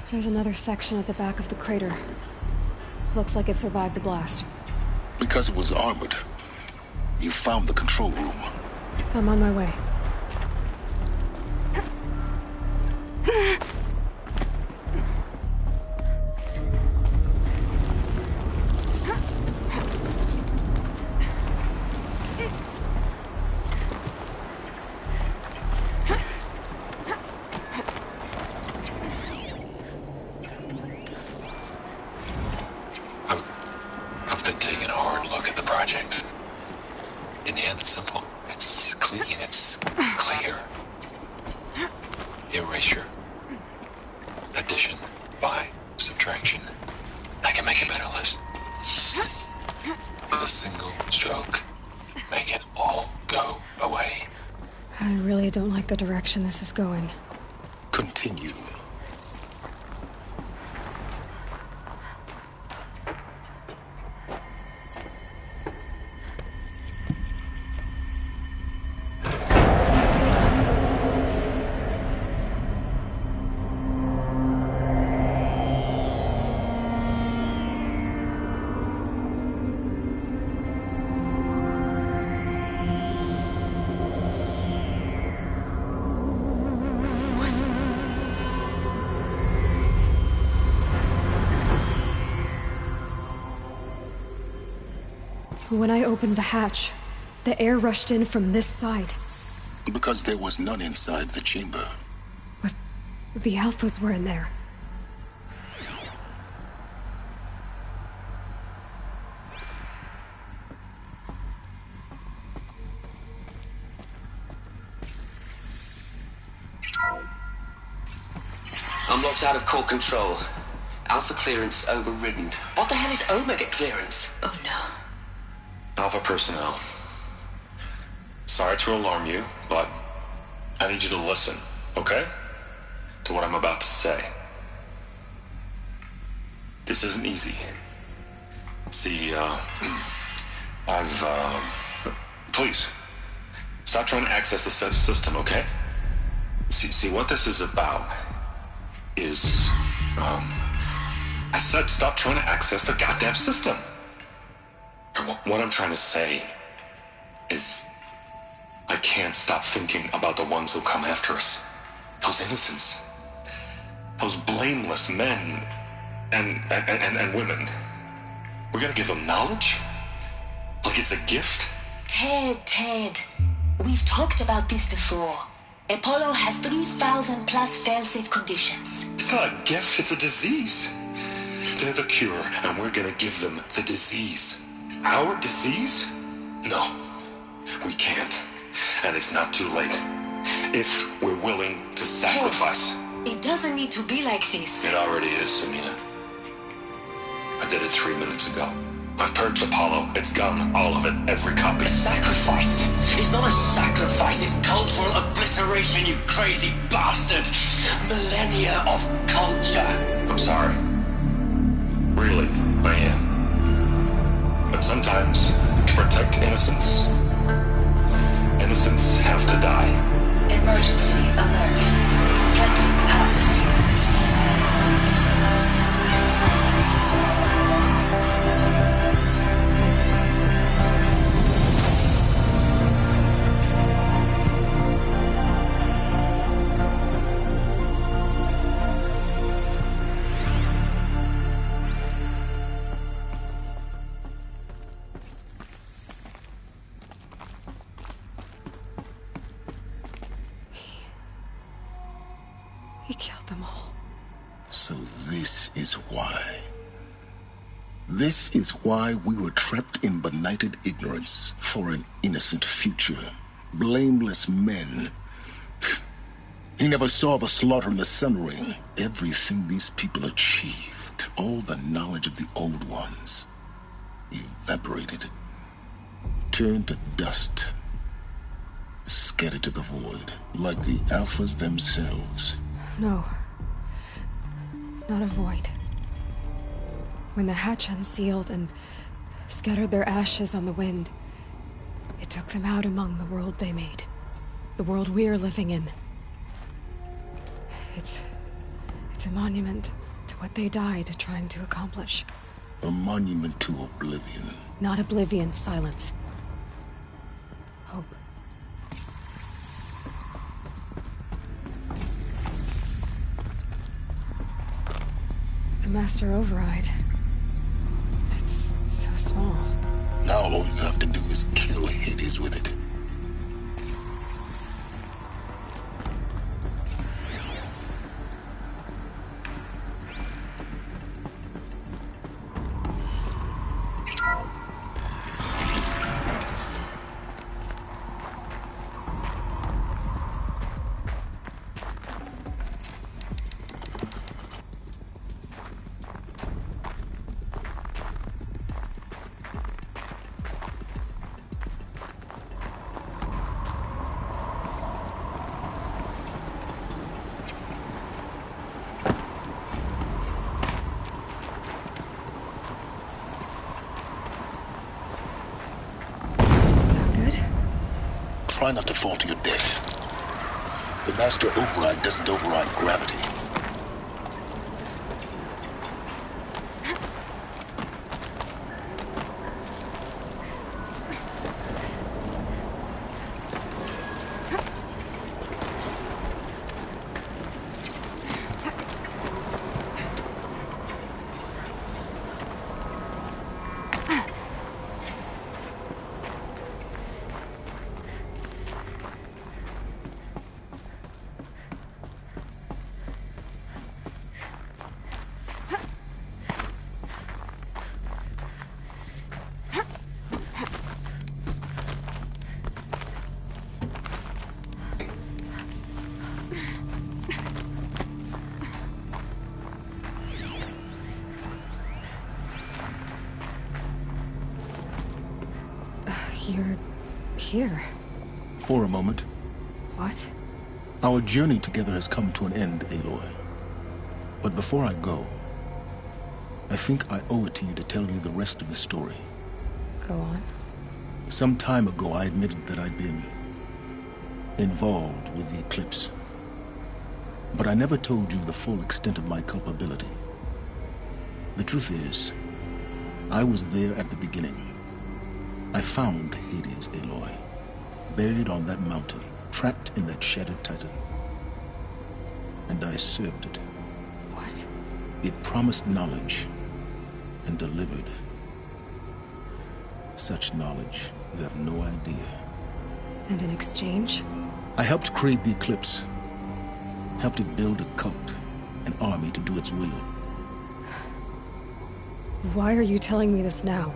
There's another section at the back of the crater. Looks like it survived the blast. Because it was armored. You found the control room. I'm on my way. project. In the end, it's simple. It's clean. It's clear. Erasure. Addition. By. Subtraction. I can make a better list. With a single stroke. Make it all go away. I really don't like the direction this is going. Continue. When I opened the hatch, the air rushed in from this side. Because there was none inside the chamber. But the Alphas were in there. I'm locked out of core control. Alpha clearance overridden. What the hell is Omega clearance? Oh no. Alpha personnel. Sorry to alarm you, but I need you to listen, okay? To what I'm about to say. This isn't easy. See, please, stop trying to access the system, okay? See, what this is about is, I said stop trying to access the goddamn system. What I'm trying to say is I can't stop thinking about the ones who come after us. Those innocents. Those blameless men and women. We're gonna give them knowledge? Like it's a gift? Ted. We've talked about this before. Apollo has 3,000 plus fail-safe conditions. It's not a gift, it's a disease. They're the cure, and we're gonna give them the disease. Our disease? No, we can't. And it's not too late. If we're willing to sacrifice. Ted, it doesn't need to be like this. It already is, Samina. I did it 3 minutes ago. I've purged Apollo. It's gone. All of it. Every copy. A sacrifice? It's not a sacrifice. It's cultural obliteration, you crazy bastard. Millennia of culture. I'm sorry. Really, I am. But sometimes, to protect innocence, innocents have to die. Emergency alert. Planting atmosphere. He killed them all. So this is why. This is why we were trapped in benighted ignorance for an innocent future. Blameless men. He never saw the slaughter in the Sun Ring. Everything these people achieved, all the knowledge of the old ones, evaporated, turned to dust, scattered to the void, like the Alphas themselves. No. Not a void. When the hatch unsealed and scattered their ashes on the wind, it took them out among the world they made. The world we're living in. It's a monument to what they died trying to accomplish. A monument to oblivion. Not oblivion, silence. Hope. The Master Override. It's so small. Now all you have to do is kill Hades with it. try not to fall to your death. The Master Override doesn't override gravity. You're here. For a moment. What? Our journey together has come to an end, Aloy. But before I go, I think I owe it to you to tell you the rest of the story. Go on. Some time ago, I admitted that I'd been involved with the Eclipse. But I never told you the full extent of my culpability. The truth is, I was there at the beginning. I found Hades, Aloy, buried on that mountain, trapped in that shattered titan. And I served it. What? It promised knowledge and delivered. Such knowledge, you have no idea. And in exchange? I helped create the Eclipse. Helped it build a cult, an army to do its will. Why are you telling me this now?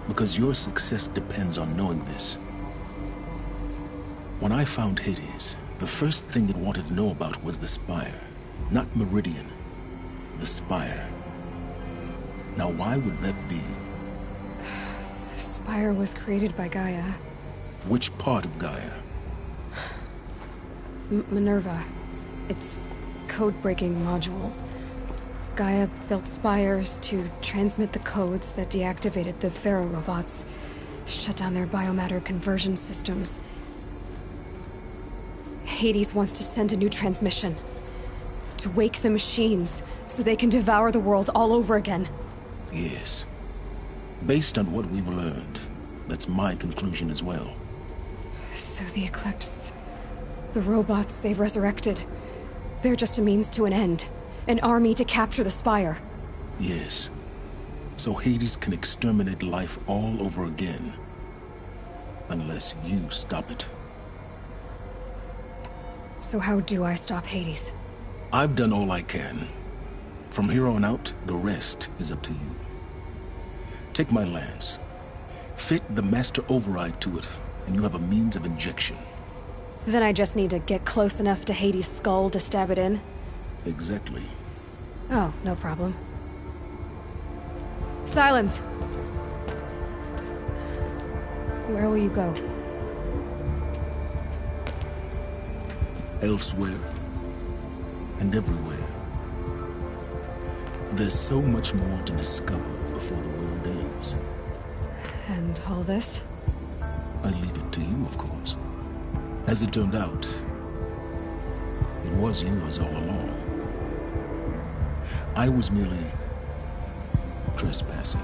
Because your success depends on knowing this. When I found Hades, the first thing it wanted to know about was the Spire. Not Meridian. The Spire. Now why would that be? The Spire was created by Gaia. Which part of Gaia? Minerva. It's code-breaking module. Gaia built spires to transmit the codes that deactivated the Pharaoh robots, shut down their biomatter conversion systems. Hades wants to send a new transmission. To wake the machines, so they can devour the world all over again. Yes. Based on what we've learned, that's my conclusion as well. So the Eclipse... the robots they've resurrected... they're just a means to an end. An army to capture the Spire. Yes. So Hades can exterminate life all over again. Unless you stop it. So how do I stop Hades? I've done all I can. From here on out, the rest is up to you. Take my lance. Fit the Master Override to it, and you have a means of injection. Then I just need to get close enough to Hades' skull to stab it in? Exactly. Oh, no problem. Silence! Where will you go? Elsewhere. And everywhere. There's so much more to discover before the world ends. And all this? I leave it to you, of course. As it turned out, it was yours all along. I was merely trespassing.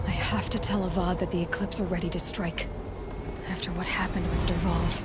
I have to tell Avad that the Eclipse are ready to strike. after what happened with Dervahl.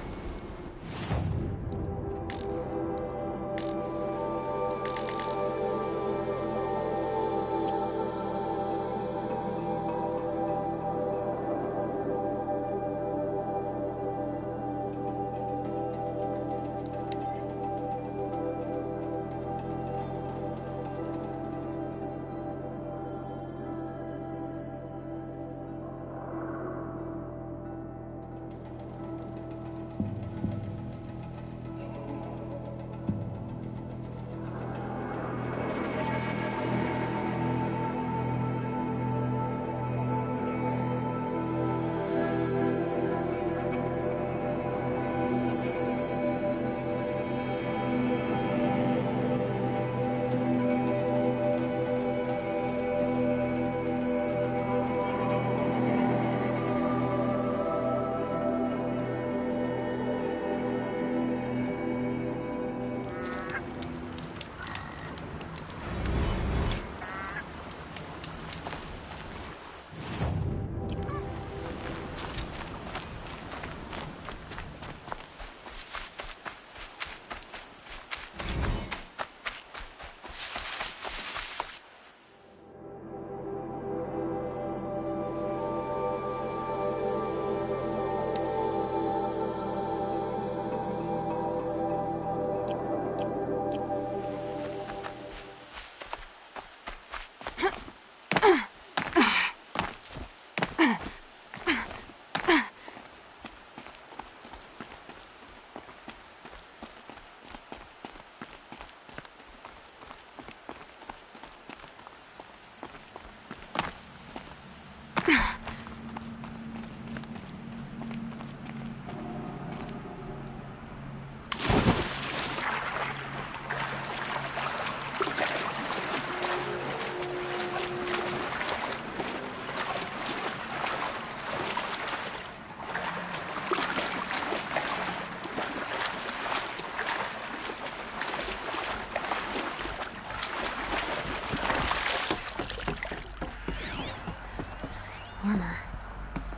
Armor.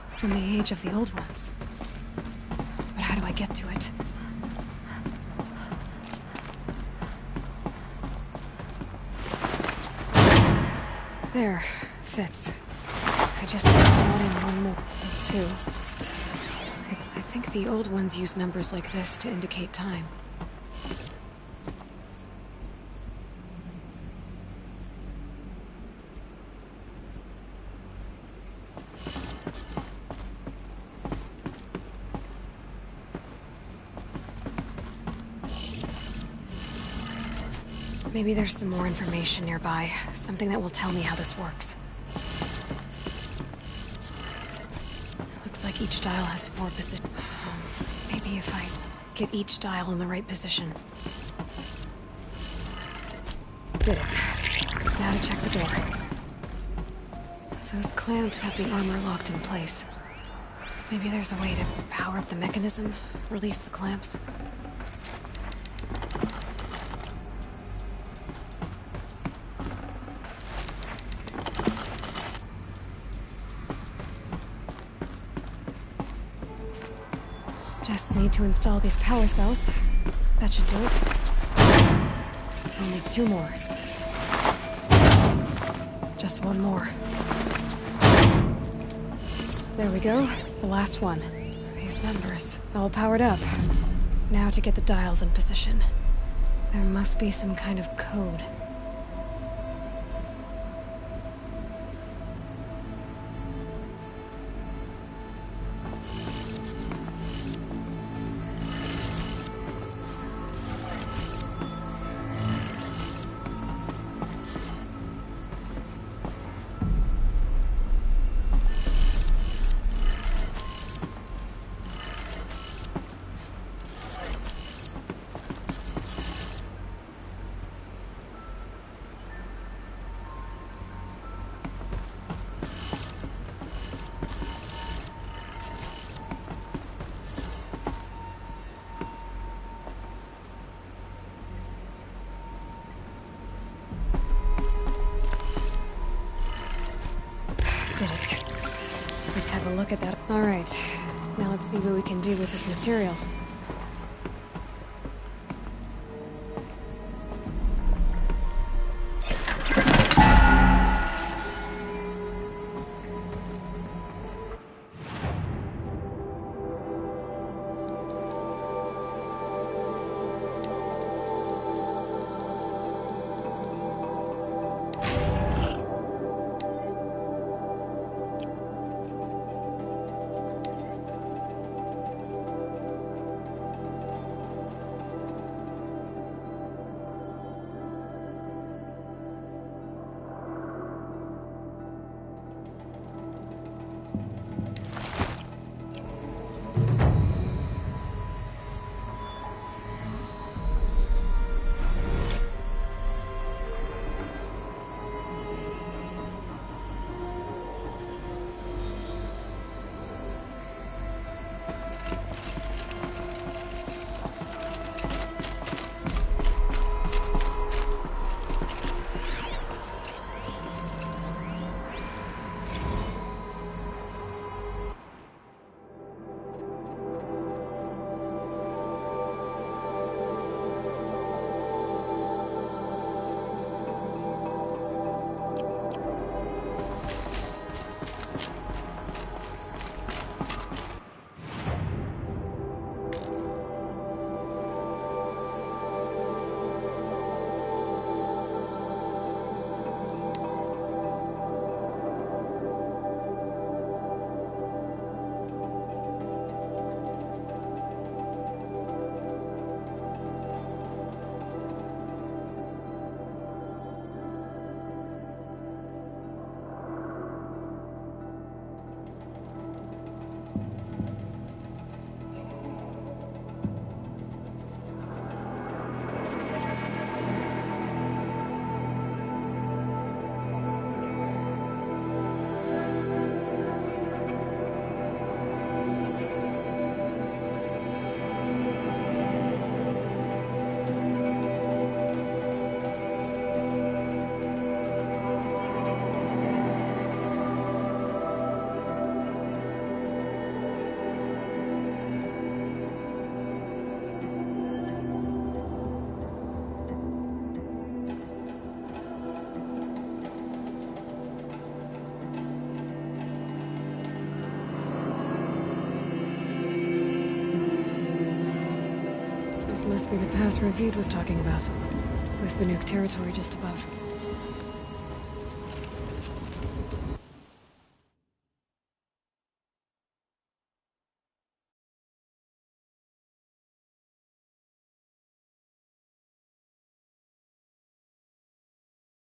From the age of the old ones. But how do I get to it? There. Fits. I just need to slot in one more. That's two. I think the old ones use numbers like this to indicate time. Maybe there's some more information nearby. Something that will tell me how this works. Looks like each dial has 4 positions. Maybe if I get each dial in the right position. Did it. Now to check the door. Those clamps have the armor locked in place. Maybe there's a way to power up the mechanism, release the clamps. Just need to install these power cells. That should do it. Only 2 more. Just 1 more. There we go. The last one. These numbers, all powered up. Now to get the dials in position. There must be some kind of code. Did it. Let's have a look at that. All right. Now let's see what we can do with this material. Must be the pass Ravid was talking about, with Banuk territory just above.